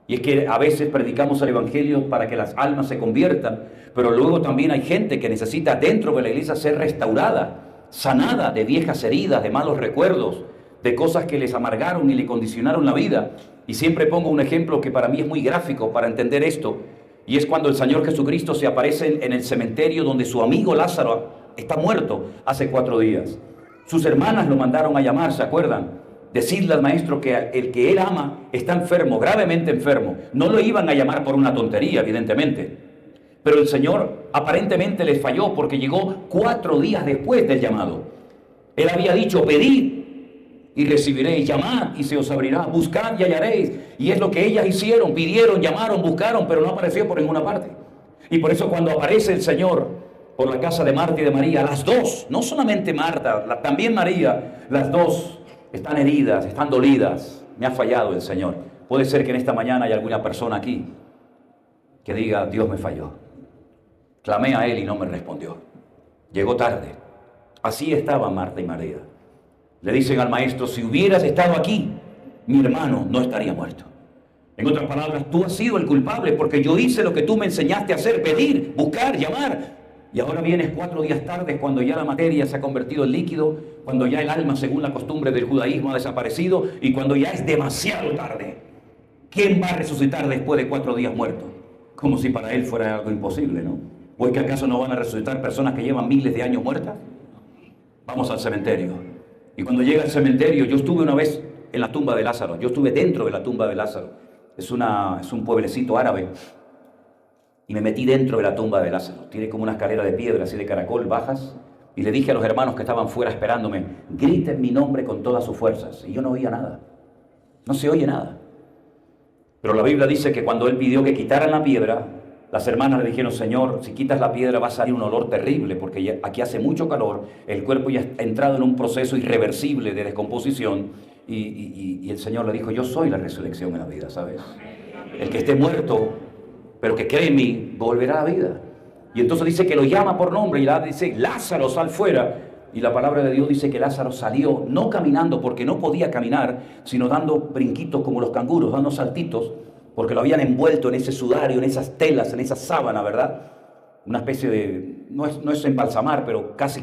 Speaker 2: Y es que a veces predicamos el Evangelio para que las almas se conviertan, pero luego también hay gente que necesita dentro de la iglesia ser restaurada, sanada de viejas heridas, de malos recuerdos, de cosas que les amargaron y le condicionaron la vida. Y siempre pongo un ejemplo que para mí es muy gráfico para entender esto, y es cuando el Señor Jesucristo se aparece en el cementerio donde su amigo Lázaro está muerto hace 4 días. Sus hermanas lo mandaron a llamar, ¿se acuerdan? Decirle al maestro que el que él ama está enfermo, gravemente enfermo. No lo iban a llamar por una tontería, evidentemente. Pero el Señor aparentemente les falló porque llegó 4 días después del llamado. Él había dicho, pedid y recibiréis, llamad y se os abrirá, buscad y hallaréis. Y es lo que ellas hicieron, pidieron, llamaron, buscaron, pero no apareció por ninguna parte. Y por eso cuando aparece el Señor por la casa de Marta y de María, las dos, no solamente Marta, también María, las dos están heridas, están dolidas. Me ha fallado el Señor. Puede ser que en esta mañana haya alguna persona aquí que diga, Dios me falló. Clamé a Él y no me respondió. Llegó tarde. Así estaban Marta y María. Le dicen al maestro, si hubieras estado aquí, mi hermano no estaría muerto. En otras palabras, tú has sido el culpable porque yo hice lo que tú me enseñaste a hacer, pedir, buscar, llamar. Y ahora vienes 4 días tarde cuando ya la materia se ha convertido en líquido, cuando ya el alma, según la costumbre del judaísmo, ha desaparecido y cuando ya es demasiado tarde. ¿Quién va a resucitar después de 4 días muerto? Como si para él fuera algo imposible, ¿no? ¿O es que acaso no van a resucitar personas que llevan miles de años muertas? Vamos al cementerio. Y cuando llega al cementerio, yo estuve una vez en la tumba de Lázaro. Yo estuve dentro de la tumba de Lázaro. Es un pueblecito árabe. Y me metí dentro de la tumba de Lázaro. Tiene como una escalera de piedra, así de caracol, bajas. Y le dije a los hermanos que estaban fuera esperándome, griten mi nombre con todas sus fuerzas. Y yo no oía nada. No se oye nada. Pero la Biblia dice que cuando él pidió que quitaran la piedra, las hermanas le dijeron, Señor, si quitas la piedra va a salir un olor terrible, porque ya, aquí hace mucho calor, el cuerpo ya ha entrado en un proceso irreversible de descomposición. Y el Señor le dijo, yo soy la resurrección en la vida, ¿sabes? El que esté muerto, pero que cree en mí, volverá a la vida. Y entonces dice que lo llama por nombre y dice, Lázaro, sal fuera. Y la palabra de Dios dice que Lázaro salió, no caminando porque no podía caminar, sino dando brinquitos como los canguros, dando saltitos, porque lo habían envuelto en ese sudario, en esas telas, en esa sábana, ¿verdad? Una especie de, no es embalsamar, pero casi.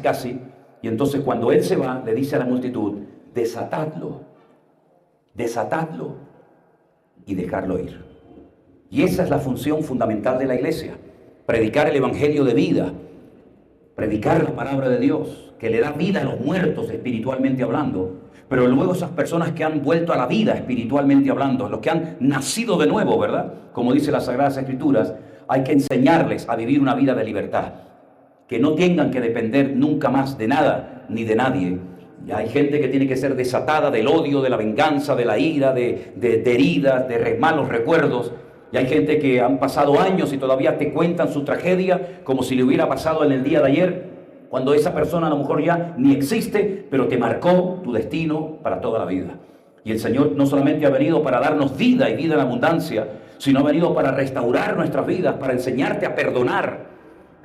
Speaker 2: Y entonces cuando él se va, le dice a la multitud, desatadlo y dejarlo ir. Y esa es la función fundamental de la iglesia, predicar el evangelio de vida, predicar la palabra de Dios, que le da vida a los muertos espiritualmente hablando, pero luego esas personas que han vuelto a la vida espiritualmente hablando, los que han nacido de nuevo, ¿verdad? Como dice las Sagradas Escrituras, hay que enseñarles a vivir una vida de libertad, que no tengan que depender nunca más de nada ni de nadie. Y hay gente que tiene que ser desatada del odio, de la venganza, de la ira, de heridas, de malos recuerdos. Y hay gente que han pasado años y todavía te cuentan su tragedia como si le hubiera pasado en el día de ayer, cuando esa persona a lo mejor ya ni existe, pero te marcó tu destino para toda la vida. Y el Señor no solamente ha venido para darnos vida y vida en abundancia, sino ha venido para restaurar nuestras vidas, para enseñarte a perdonar,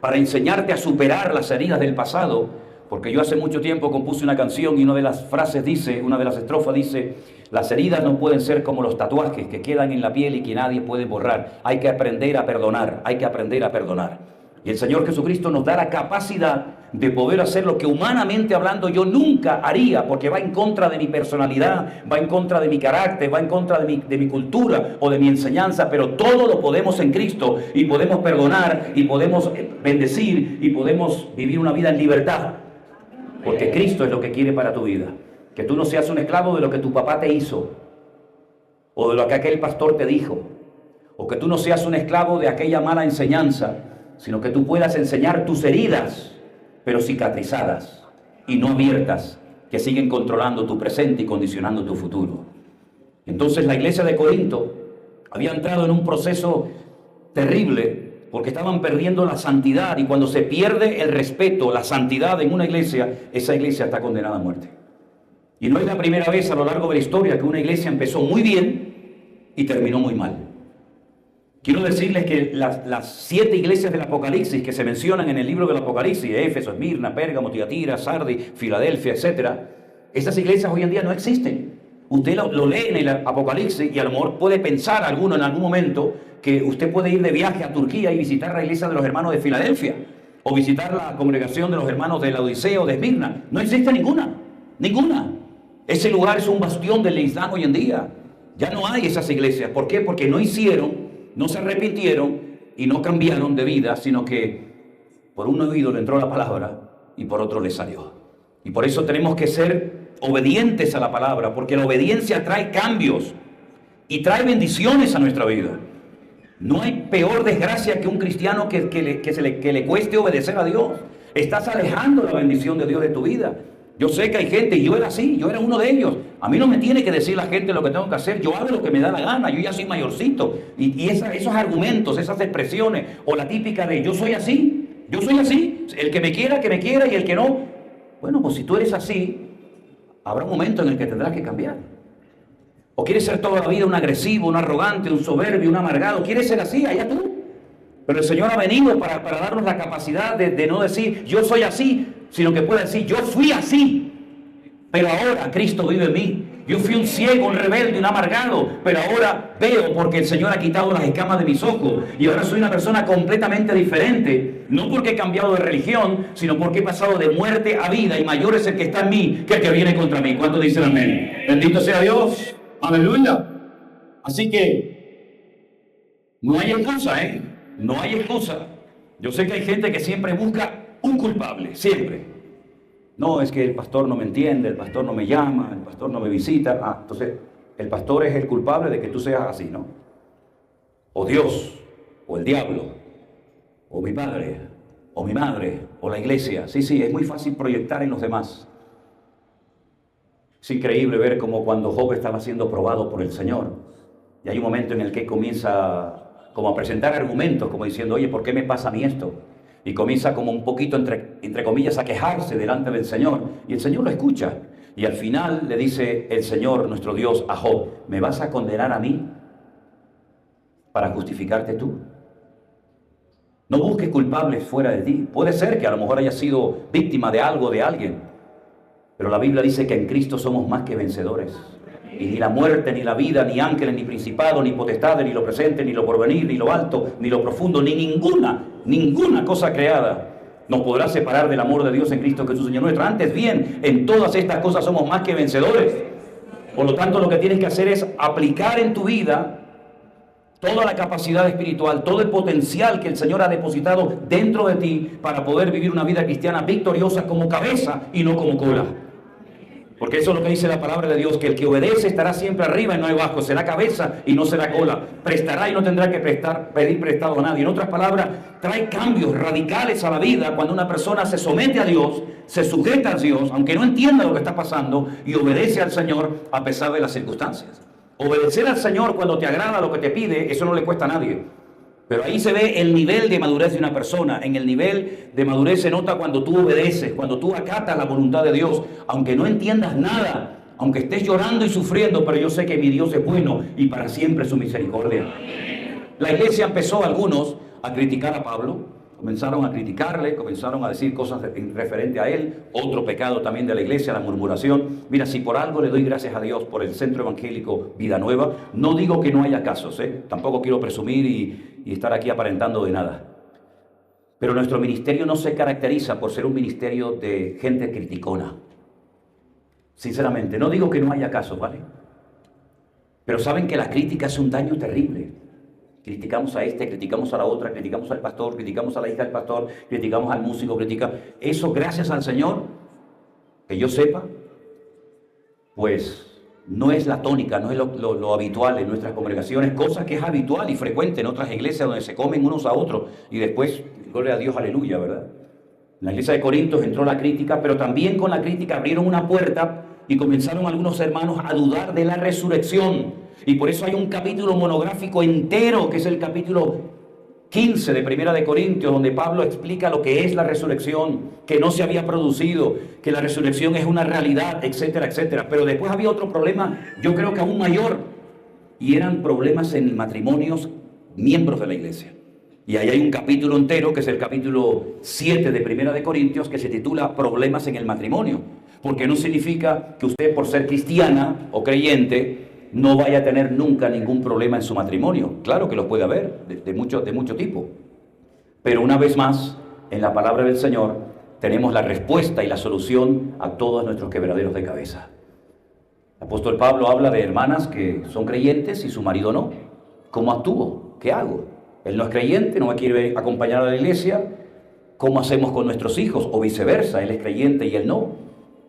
Speaker 2: para enseñarte a superar las heridas del pasado. Porque yo hace mucho tiempo compuse una canción y una de las frases dice, una de las estrofas dice, las heridas no pueden ser como los tatuajes que quedan en la piel y que nadie puede borrar. Hay que aprender a perdonar, hay que aprender a perdonar. Y el Señor Jesucristo nos da la capacidad de poder hacer lo que humanamente hablando yo nunca haría, porque va en contra de mi personalidad, va en contra de mi carácter, va en contra de mi cultura o de mi enseñanza, pero todo lo podemos en Cristo y podemos perdonar y podemos bendecir y podemos vivir una vida en libertad, porque Cristo es lo que quiere para tu vida. Que tú no seas un esclavo de lo que tu papá te hizo o de lo que aquel pastor te dijo, o que tú no seas un esclavo de aquella mala enseñanza, sino que tú puedas enseñar tus heridas, pero cicatrizadas y no abiertas, que siguen controlando tu presente y condicionando tu futuro. Entonces la iglesia de Corinto había entrado en un proceso terrible porque estaban perdiendo la santidad, y cuando se pierde el respeto, la santidad en una iglesia, esa iglesia está condenada a muerte. Y no es la primera vez a lo largo de la historia que una iglesia empezó muy bien y terminó muy mal. Quiero decirles que las 7 iglesias del Apocalipsis que se mencionan en el libro del Apocalipsis, Éfeso, Esmirna, Pérgamo, Tiatira, Sardis, Filadelfia, etc., esas iglesias hoy en día no existen. Usted lo lee en el Apocalipsis y a lo mejor puede pensar alguno en algún momento que usted puede ir de viaje a Turquía y visitar la iglesia de los hermanos de Filadelfia o visitar la congregación de los hermanos de la Odisea o de Esmirna. No existe ninguna. Ese lugar es un bastión del Islam hoy en día. Ya no hay esas iglesias. ¿Por qué? Porque no se arrepintieron y no cambiaron de vida, sino que por un oído le entró la palabra y por otro le salió. Y por eso tenemos que ser obedientes a la palabra, porque la obediencia trae cambios y trae bendiciones a nuestra vida. No hay peor desgracia que un cristiano que le cueste obedecer a Dios. Estás alejando la bendición de Dios de tu vida. Yo sé que hay gente, y yo era así, yo era uno de ellos. A mí no me tiene que decir la gente lo que tengo que hacer, yo hago lo que me da la gana, yo ya soy mayorcito. Y esos argumentos, esas expresiones, o la típica de yo soy así, el que me quiera y el que no. Bueno, pues si tú eres así, habrá un momento en el que tendrás que cambiar. ¿O quieres ser toda la vida un agresivo, un arrogante, un soberbio, un amargado? ¿Quieres ser así? Allá tú. Pero el Señor ha venido para darnos la capacidad de no decir yo soy así, sino que pueda decir yo fui así, pero ahora Cristo vive en mí. Yo fui un ciego, un rebelde, un amargado, pero ahora veo porque el Señor ha quitado las escamas de mis ojos y ahora soy una persona completamente diferente. No porque he cambiado de religión, sino porque he pasado de muerte a vida y mayor es el que está en mí que el que viene contra mí. ¿Cuántos dicen amén? Bendito sea Dios. Aleluya. Así que no hay excusa, no hay excusa. Yo sé que hay gente que siempre busca un culpable, siempre. No, es que el pastor no me entiende, el pastor no me llama, el pastor no me visita. Entonces, el pastor es el culpable de que tú seas así, ¿no? O Dios, o el diablo, o mi padre, o mi madre, o la iglesia. Sí, es muy fácil proyectar en los demás. Es increíble ver cómo cuando Job estaba siendo probado por el Señor, y hay un momento en el que comienza como a presentar argumentos, como diciendo, oye, ¿por qué me pasa a mí esto? Y comienza como un poquito, entre comillas, a quejarse delante del Señor. Y el Señor lo escucha. Y al final le dice el Señor, nuestro Dios, a Job, ¿me vas a condenar a mí para justificarte tú? No busques culpables fuera de ti. Puede ser que a lo mejor hayas sido víctima de algo, de alguien. Pero la Biblia dice que en Cristo somos más que vencedores. Y ni la muerte, ni la vida, ni ángeles, ni principados, ni potestades, ni lo presente, ni lo porvenir, ni lo alto, ni lo profundo, ni ninguna cosa creada nos podrá separar del amor de Dios en Cristo Jesús, Señor nuestro. Antes bien, en todas estas cosas somos más que vencedores. Por lo tanto, lo que tienes que hacer es aplicar en tu vida toda la capacidad espiritual, todo el potencial que el Señor ha depositado dentro de ti para poder vivir una vida cristiana victoriosa como cabeza y no como cola. Porque eso es lo que dice la palabra de Dios, que el que obedece estará siempre arriba y no abajo, será cabeza y no será cola, prestará y no tendrá que pedir prestado a nadie. En otras palabras, trae cambios radicales a la vida cuando una persona se somete a Dios, se sujeta a Dios, aunque no entienda lo que está pasando, y obedece al Señor a pesar de las circunstancias. Obedecer al Señor cuando te agrada lo que te pide, eso no le cuesta a nadie. Pero ahí se ve el nivel de madurez de una persona. En el nivel de madurez se nota cuando tú obedeces, cuando tú acatas la voluntad de Dios, aunque no entiendas nada, aunque estés llorando y sufriendo, pero yo sé que mi Dios es bueno y para siempre su misericordia. La iglesia empezó algunos a criticar a Pablo, comenzaron a criticarle, comenzaron a decir cosas referente a él. Otro pecado también de la iglesia, la murmuración. Mira, si por algo le doy gracias a Dios por el Centro Evangélico Vida Nueva, no digo que no haya casos, tampoco quiero presumir y estar aquí aparentando de nada. Pero nuestro ministerio no se caracteriza por ser un ministerio de gente criticona. Sinceramente, no digo que no haya casos, ¿vale? Pero saben que la crítica es un daño terrible. Criticamos a este, criticamos a la otra, criticamos al pastor, criticamos a la hija del pastor, criticamos al músico, Eso, gracias al Señor, que yo sepa, pues no es la tónica, no es lo habitual en nuestras congregaciones, cosa que es habitual y frecuente en otras iglesias donde se comen unos a otros y después, gloria a Dios, aleluya, ¿verdad? En la iglesia de Corintios entró la crítica, pero también con la crítica abrieron una puerta y comenzaron algunos hermanos a dudar de la resurrección. Y por eso hay un capítulo monográfico entero, que es el capítulo 15 de Primera de Corintios, donde Pablo explica lo que es la resurrección, que no se había producido, que la resurrección es una realidad, etcétera, etcétera. Pero después había otro problema, yo creo que aún mayor, y eran problemas en matrimonios miembros de la iglesia. Y ahí hay un capítulo entero, que es el capítulo 7 de Primera de Corintios, que se titula Problemas en el matrimonio. Porque no significa que usted, por ser cristiana o creyente, no vaya a tener nunca ningún problema en su matrimonio. Claro que los puede haber, de mucho tipo. Pero una vez más, en la palabra del Señor, tenemos la respuesta y la solución a todos nuestros quebraderos de cabeza. El apóstol Pablo habla de hermanas que son creyentes y su marido no. ¿Cómo actúo? ¿Qué hago? Él no es creyente, no me quiere acompañar a la iglesia. ¿Cómo hacemos con nuestros hijos? O viceversa, él es creyente y él no.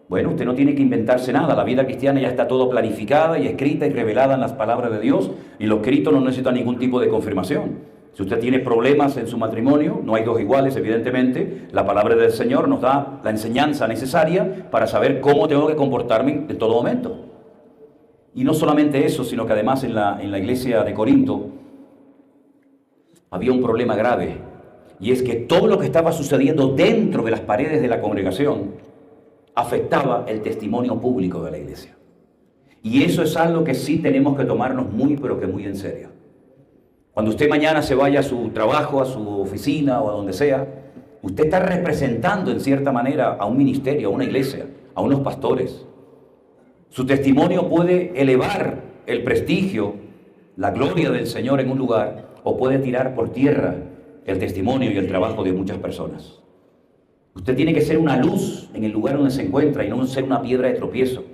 Speaker 2: Bueno, usted no tiene que inventarse nada. La vida cristiana ya está todo planificada y escrita y revelada en las palabras de Dios, y lo escrito no necesita ningún tipo de confirmación. Si usted tiene problemas en su matrimonio, no hay dos iguales, evidentemente, la palabra del Señor nos da la enseñanza necesaria para saber cómo tengo que comportarme en todo momento. Y no solamente eso, sino que además en la iglesia de Corinto había un problema grave, y es que todo lo que estaba sucediendo dentro de las paredes de la congregación afectaba el testimonio público de la iglesia. Y eso es algo que sí tenemos que tomarnos muy, pero que muy en serio. Cuando usted mañana se vaya a su trabajo, a su oficina o a donde sea, usted está representando en cierta manera a un ministerio, a una iglesia, a unos pastores. Su testimonio puede elevar el prestigio, la gloria del Señor en un lugar, o puede tirar por tierra el testimonio y el trabajo de muchas personas. Usted tiene que ser una luz en el lugar donde se encuentra y no ser una piedra de tropiezo.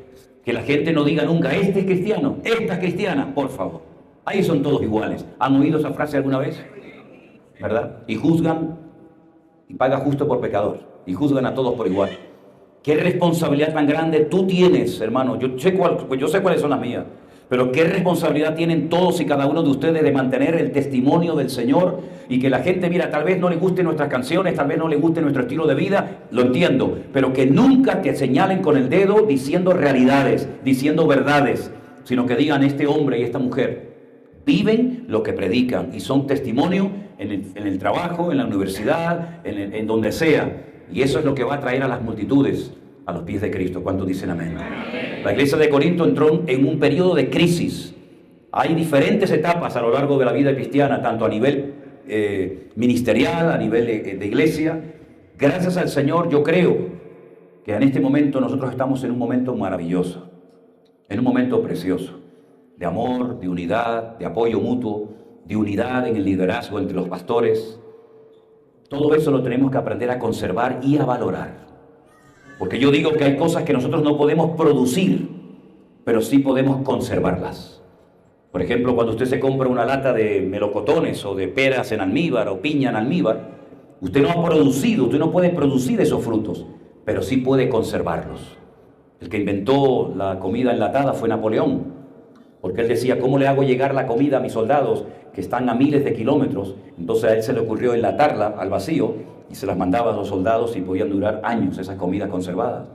Speaker 2: Que la gente no diga nunca, este es cristiano, esta es cristiana, por favor. Ahí son todos iguales. ¿Han oído esa frase alguna vez? ¿Verdad? Y juzgan y paga justo por pecador. Y juzgan a todos por igual. ¿Qué responsabilidad tan grande tú tienes, hermano? Yo sé cuáles son las mías. Pero qué responsabilidad tienen todos y cada uno de ustedes de mantener el testimonio del Señor y que la gente, mira, tal vez no le gusten nuestras canciones, tal vez no le guste nuestro estilo de vida, lo entiendo, pero que nunca te señalen con el dedo diciendo realidades, diciendo verdades, sino que digan, este hombre y esta mujer viven lo que predican y son testimonio en el trabajo, en la universidad, en donde sea. Y eso es lo que va a traer a las multitudes a los pies de Cristo. ¿Cuántos dicen amén? La iglesia de Corinto entró en un periodo de crisis. Hay diferentes etapas a lo largo de la vida cristiana, tanto a nivel ministerial, a nivel de iglesia. Gracias al Señor, yo creo que en este momento nosotros estamos en un momento maravilloso, en un momento precioso, de amor, de unidad, de apoyo mutuo, de unidad en el liderazgo entre los pastores. Todo eso lo tenemos que aprender a conservar y a valorar. Porque yo digo que hay cosas que nosotros no podemos producir, pero sí podemos conservarlas. Por ejemplo, cuando usted se compra una lata de melocotones o de peras en almíbar o piña en almíbar, usted no ha producido, usted no puede producir esos frutos, pero sí puede conservarlos. El que inventó la comida enlatada fue Napoleón, porque él decía, ¿cómo le hago llegar la comida a mis soldados que están a miles de kilómetros? Entonces a él se le ocurrió enlatarla al vacío y se las mandaba a los soldados y podían durar años esas comidas conservadas.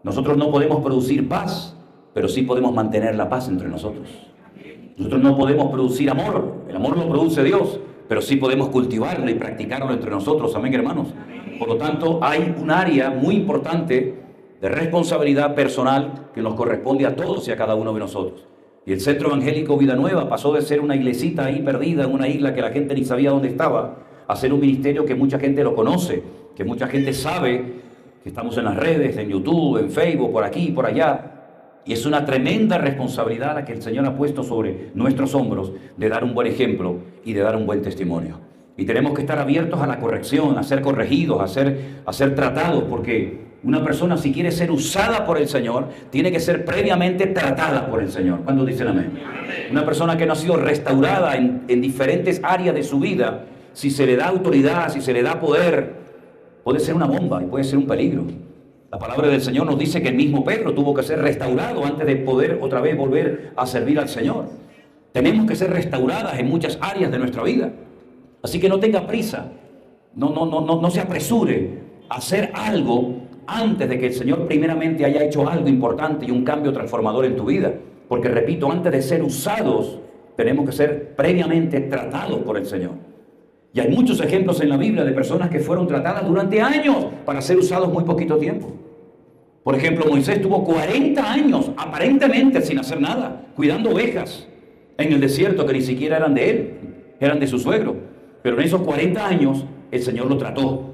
Speaker 2: Nosotros no podemos producir paz, pero sí podemos mantener la paz entre nosotros. Nosotros no podemos producir amor, el amor lo produce Dios, pero sí podemos cultivarlo y practicarlo entre nosotros, amén, hermanos. Por lo tanto, hay un área muy importante de responsabilidad personal que nos corresponde a todos y a cada uno de nosotros. Y el Centro Evangélico Vida Nueva pasó de ser una iglesita ahí perdida en una isla que la gente ni sabía dónde estaba, a ser un ministerio que mucha gente lo conoce, que mucha gente sabe, que estamos en las redes, en YouTube, en Facebook, por aquí y por allá. Y es una tremenda responsabilidad la que el Señor ha puesto sobre nuestros hombros de dar un buen ejemplo y de dar un buen testimonio. Y tenemos que estar abiertos a la corrección, a ser corregidos, a ser tratados, porque una persona, si quiere ser usada por el Señor, tiene que ser previamente tratada por el Señor. ¿Cuándo dicen amén? Una persona que no ha sido restaurada en diferentes áreas de su vida, si se le da autoridad, si se le da poder, puede ser una bomba y puede ser un peligro. La palabra del Señor nos dice que el mismo Pedro tuvo que ser restaurado antes de poder otra vez volver a servir al Señor. Tenemos que ser restauradas en muchas áreas de nuestra vida. Así que no tenga prisa, no se apresure a hacer algo antes de que el Señor primeramente haya hecho algo importante y un cambio transformador en tu vida. Porque repito, antes de ser usados, tenemos que ser previamente tratados por el Señor. Y hay muchos ejemplos en la Biblia de personas que fueron tratadas durante años para ser usados muy poquito tiempo. Por ejemplo, Moisés tuvo 40 años, aparentemente sin hacer nada, cuidando ovejas en el desierto que ni siquiera eran de él, eran de su suegro. Pero en esos 40 años el Señor lo trató.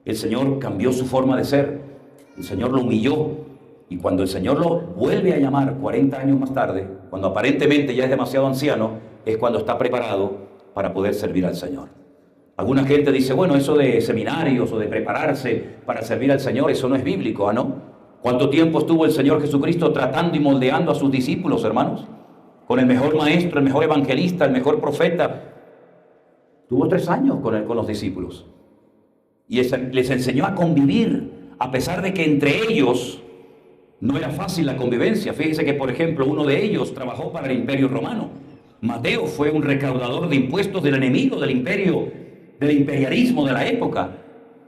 Speaker 2: El Señor cambió su forma de ser. El Señor lo humilló. Y cuando el Señor lo vuelve a llamar 40 años más tarde, cuando aparentemente ya es demasiado anciano, es cuando está preparado para poder servir al Señor. Alguna gente dice, bueno, eso de seminarios o de prepararse para servir al Señor, eso no es bíblico, ¿ah, no? ¿Cuánto tiempo estuvo el Señor Jesucristo tratando y moldeando a sus discípulos, hermanos? Con el mejor maestro, el mejor evangelista, el mejor profeta. Tuvo 3 años con los discípulos. Y les enseñó a convivir, a pesar de que entre ellos no era fácil la convivencia. Fíjense que, por ejemplo, uno de ellos trabajó para el Imperio Romano. Mateo fue un recaudador de impuestos del enemigo, del imperio, del imperialismo de la época.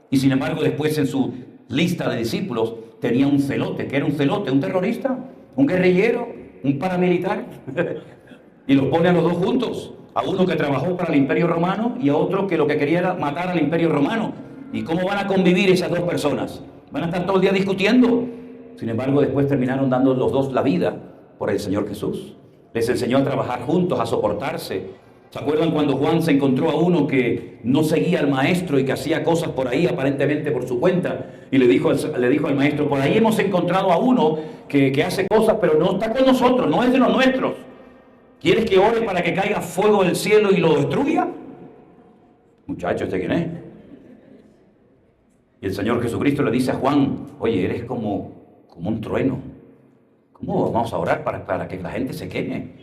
Speaker 2: Y sin embargo, después en su lista de discípulos tenía un celote. ¿Qué era un celote? ¿Un terrorista? ¿Un guerrillero? ¿Un paramilitar? Y los pone a los dos juntos. A uno que trabajó para el Imperio Romano y a otro que lo que quería era matar al Imperio Romano. ¿Y cómo van a convivir esas dos personas? Van a estar todo el día discutiendo. Sin embargo, después terminaron dando los dos la vida por el Señor Jesús. Les enseñó a trabajar juntos, a soportarse. ¿Se acuerdan cuando Juan se encontró a uno que no seguía al maestro y que hacía cosas por ahí aparentemente por su cuenta? Y le dijo al maestro, por ahí hemos encontrado a uno que hace cosas pero no está con nosotros, no es de los nuestros. ¿Quieres que ore para que caiga fuego del cielo y lo destruya? Muchacho, ¿este quién es? Y el Señor Jesucristo le dice a Juan, oye, eres como un trueno. ¿Cómo vamos a orar para que la gente se queme?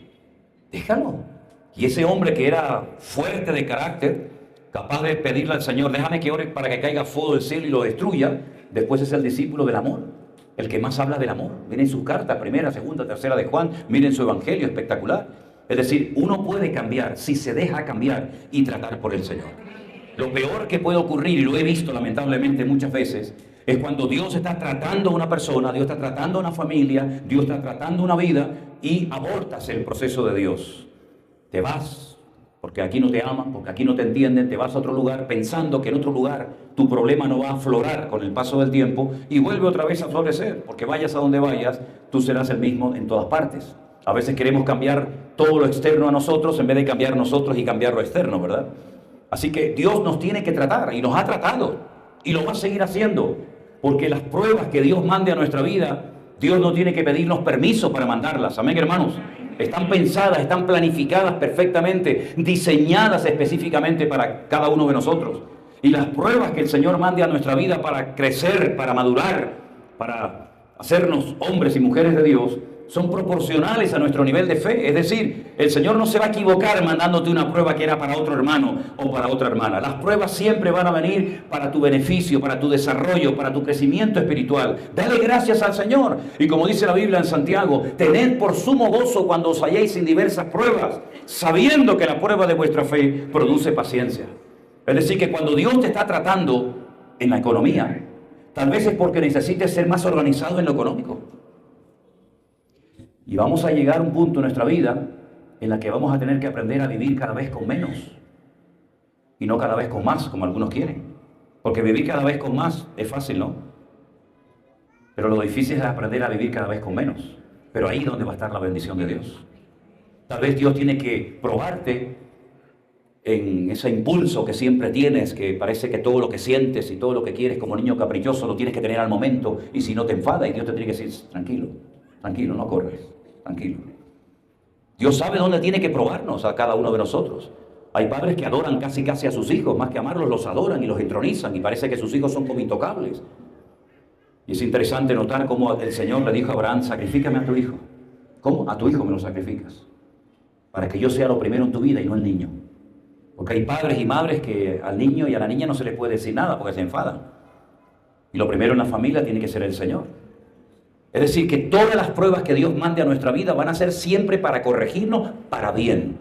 Speaker 2: Déjalo. Y ese hombre que era fuerte de carácter, capaz de pedirle al Señor, déjame que ore para que caiga fuego del cielo y lo destruya, después es el discípulo del amor, el que más habla del amor. Miren sus cartas, primera, segunda, tercera de Juan, miren su evangelio, espectacular. Es decir, uno puede cambiar si se deja cambiar y tratar por el Señor. Lo peor que puede ocurrir, y lo he visto lamentablemente muchas veces, es cuando Dios está tratando a una persona, Dios está tratando a una familia, Dios está tratando una vida y abortas el proceso de Dios. Te vas, porque aquí no te aman, porque aquí no te entienden, te vas a otro lugar pensando que en otro lugar tu problema no va a aflorar con el paso del tiempo y vuelve otra vez a florecer, porque vayas a donde vayas, tú serás el mismo en todas partes. A veces queremos cambiar todo lo externo a nosotros en vez de cambiar nosotros y cambiar lo externo, ¿verdad? Así que Dios nos tiene que tratar y nos ha tratado y lo va a seguir haciendo, porque las pruebas que Dios mande a nuestra vida, Dios no tiene que pedirnos permiso para mandarlas. Amén, hermanos. Están pensadas, están planificadas perfectamente, diseñadas específicamente para cada uno de nosotros. Y las pruebas que el Señor mande a nuestra vida para crecer, para madurar, para hacernos hombres y mujeres de Dios, son proporcionales a nuestro nivel de fe. Es decir, el Señor no se va a equivocar mandándote una prueba que era para otro hermano o para otra hermana. Las pruebas siempre van a venir para tu beneficio, para tu desarrollo, para tu crecimiento espiritual. Dale gracias al Señor. Y como dice la Biblia en Santiago, tened por sumo gozo cuando os halléis en diversas pruebas, sabiendo que la prueba de vuestra fe produce paciencia. Es decir, que cuando Dios te está tratando en la economía, tal vez es porque necesites ser más organizado en lo económico. Y vamos a llegar a un punto en nuestra vida en la que vamos a tener que aprender a vivir cada vez con menos y no cada vez con más, como algunos quieren. Porque vivir cada vez con más es fácil, ¿no? Pero lo difícil es aprender a vivir cada vez con menos. Pero ahí es donde va a estar la bendición de Dios. Tal vez Dios tiene que probarte en ese impulso que siempre tienes, que parece que todo lo que sientes y todo lo que quieres como niño caprichoso lo tienes que tener al momento, y si no te enfada, y Dios te tiene que decir, tranquilo, tranquilo, no corres, tranquilo. Dios sabe dónde tiene que probarnos a cada uno de nosotros. Hay padres que adoran casi a sus hijos, más que amarlos, los adoran y los entronizan, y parece que sus hijos son como intocables. Y es interesante notar cómo el Señor le dijo a Abraham, sacrifícame a tu hijo. ¿Cómo? A tu hijo me lo sacrificas, para que yo sea lo primero en tu vida y no el niño. Porque hay padres y madres que al niño y a la niña no se les puede decir nada porque se enfadan. Y lo primero en la familia tiene que ser el Señor. Es decir, que todas las pruebas que Dios mande a nuestra vida van a ser siempre para corregirnos para bien.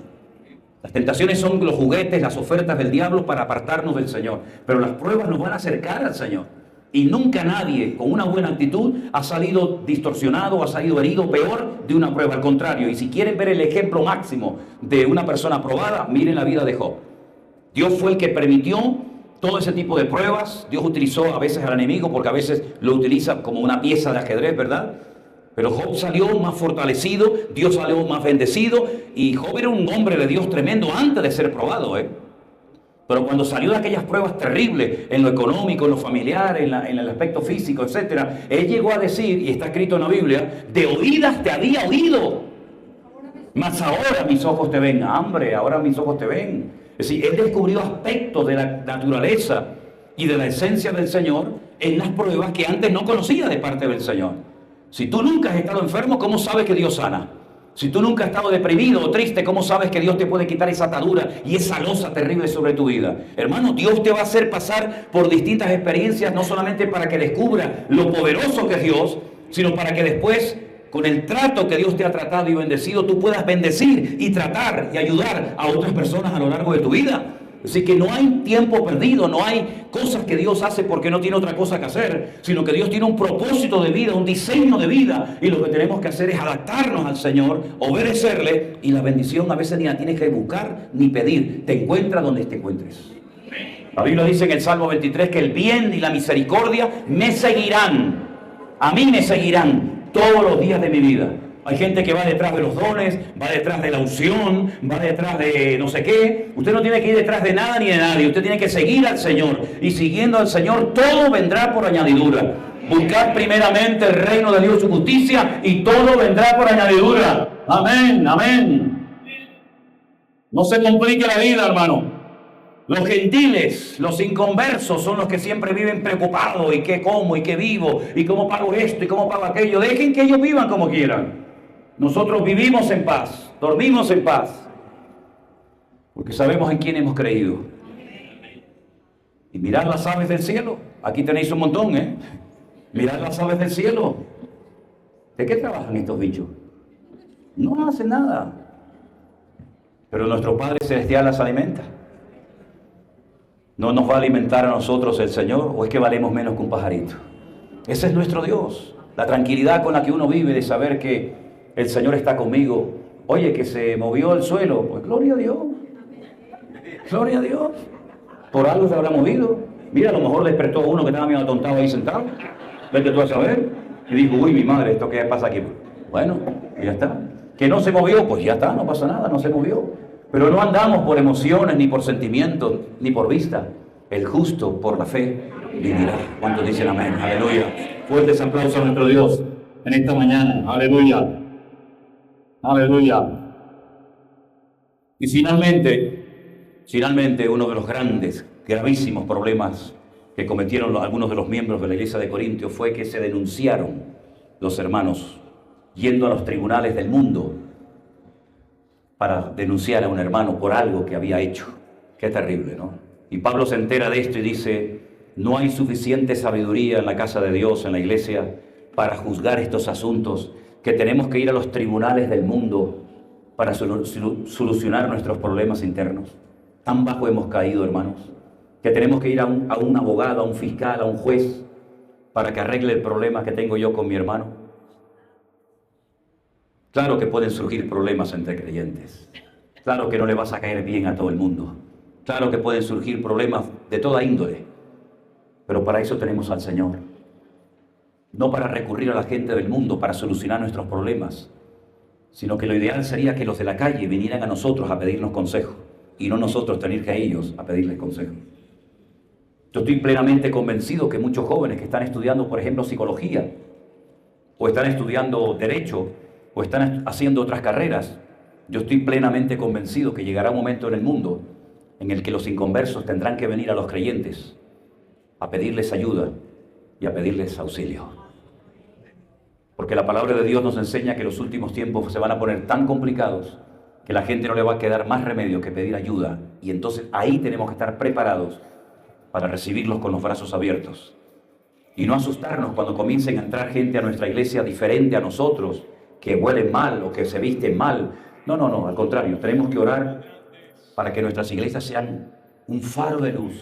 Speaker 2: Las tentaciones son los juguetes, las ofertas del diablo para apartarnos del Señor. Pero las pruebas nos van a acercar al Señor. Y nunca nadie con una buena actitud ha salido distorsionado, ha salido herido peor de una prueba. Al contrario, y si quieren ver el ejemplo máximo de una persona probada, miren la vida de Job. Dios fue el que permitió todo ese tipo de pruebas. Dios utilizó a veces al enemigo porque a veces lo utiliza como una pieza de ajedrez, ¿verdad? Pero Job salió más fortalecido, Dios salió más bendecido, y Job era un hombre de Dios tremendo antes de ser probado, Pero cuando salió de aquellas pruebas terribles en lo económico, en lo familiar, en el aspecto físico, etc., él llegó a decir, y está escrito en la Biblia, de oídas te había oído, mas ahora mis ojos te ven. Hambre, ahora mis ojos te ven. Es decir, él descubrió aspectos de la naturaleza y de la esencia del Señor en las pruebas que antes no conocía de parte del Señor. Si tú nunca has estado enfermo, ¿cómo sabes que Dios sana? Si tú nunca has estado deprimido o triste, ¿cómo sabes que Dios te puede quitar esa atadura y esa losa terrible sobre tu vida? Hermano, Dios te va a hacer pasar por distintas experiencias, no solamente para que descubra lo poderoso que es Dios, sino para que después, con el trato que Dios te ha tratado y bendecido, tú puedas bendecir y tratar y ayudar a otras personas a lo largo de tu vida. Así que no hay tiempo perdido, no hay cosas que Dios hace porque no tiene otra cosa que hacer, sino que Dios tiene un propósito de vida, un diseño de vida, y lo que tenemos que hacer es adaptarnos al Señor, obedecerle, y la bendición a veces ni la tienes que buscar ni pedir, te encuentra donde te encuentres. La Biblia dice en el Salmo 23 que el bien y la misericordia me seguirán, a mí me seguirán todos los días de mi vida. Hay gente que va detrás de los dones, va detrás de la unción, va detrás de no sé qué. Usted no tiene que ir detrás de nada ni de nadie. Usted tiene que seguir al Señor. Y siguiendo al Señor, todo vendrá por añadidura. Buscad primeramente el reino de Dios y su justicia, y todo vendrá por añadidura. Amén, amén. No se complique la vida, hermano. Los gentiles, los inconversos son los que siempre viven preocupados. ¿Y qué como? ¿Y qué vivo? ¿Y cómo pago esto? ¿Y cómo pago aquello? Dejen que ellos vivan como quieran. Nosotros vivimos en paz, dormimos en paz, porque sabemos en quién hemos creído. Y mirad las aves del cielo. Aquí tenéis un montón, ¿eh? Mirad las aves del cielo. ¿De qué trabajan estos bichos? No hacen nada. Pero nuestro Padre Celestial las alimenta. ¿No nos va a alimentar a nosotros el Señor? ¿O es que valemos menos que un pajarito? Ese es nuestro Dios. La tranquilidad con la que uno vive de saber que el Señor está conmigo. Oye, que se movió el suelo. Pues gloria a Dios. Gloria a Dios. Por algo se habrá movido. Mira, a lo mejor despertó a uno que estaba medio atontado ahí sentado. Vete tú a saber. Y dijo, uy, mi madre, ¿esto qué pasa aquí? Bueno, y ya está. Que no se movió, pues ya está, no pasa nada, no se movió. Pero no andamos por emociones, ni por sentimientos, ni por vista. El justo por la fe vivirá. ¿Cuántos dicen amén? Aleluya. Fuertes aplausos a nuestro Dios en esta mañana. Aleluya. Aleluya. Y finalmente, uno de los grandes, gravísimos problemas que cometieron algunos de los miembros de la iglesia de Corintios fue que se denunciaron los hermanos yendo a los tribunales del mundo para denunciar a un hermano por algo que había hecho. Qué terrible, ¿no? Y Pablo se entera de esto y dice, no hay suficiente sabiduría en la casa de Dios, en la iglesia, para juzgar estos asuntos, que tenemos que ir a los tribunales del mundo para solucionar nuestros problemas internos. Tan bajo hemos caído, hermanos, que tenemos que ir a un abogado, a un fiscal, a un juez, para que arregle el problema que tengo yo con mi hermano. Claro que pueden surgir problemas entre creyentes. Claro que no le vas a caer bien a todo el mundo. Claro que pueden surgir problemas de toda índole. Pero para eso tenemos al Señor. No para recurrir a la gente del mundo para solucionar nuestros problemas, sino que lo ideal sería que los de la calle vinieran a nosotros a pedirnos consejo y no nosotros tener que a ellos a pedirles consejo. Yo estoy plenamente convencido que muchos jóvenes que están estudiando, por ejemplo, psicología, o están estudiando derecho, o están haciendo otras carreras, yo estoy plenamente convencido que llegará un momento en el mundo en el que los inconversos tendrán que venir a los creyentes a pedirles ayuda y a pedirles auxilio. Porque la palabra de Dios nos enseña que los últimos tiempos se van a poner tan complicados que la gente no le va a quedar más remedio que pedir ayuda. Y entonces ahí tenemos que estar preparados para recibirlos con los brazos abiertos. Y no asustarnos cuando comiencen a entrar gente a nuestra iglesia diferente a nosotros, que huelen mal o que se visten mal. No, al contrario, tenemos que orar para que nuestras iglesias sean un faro de luz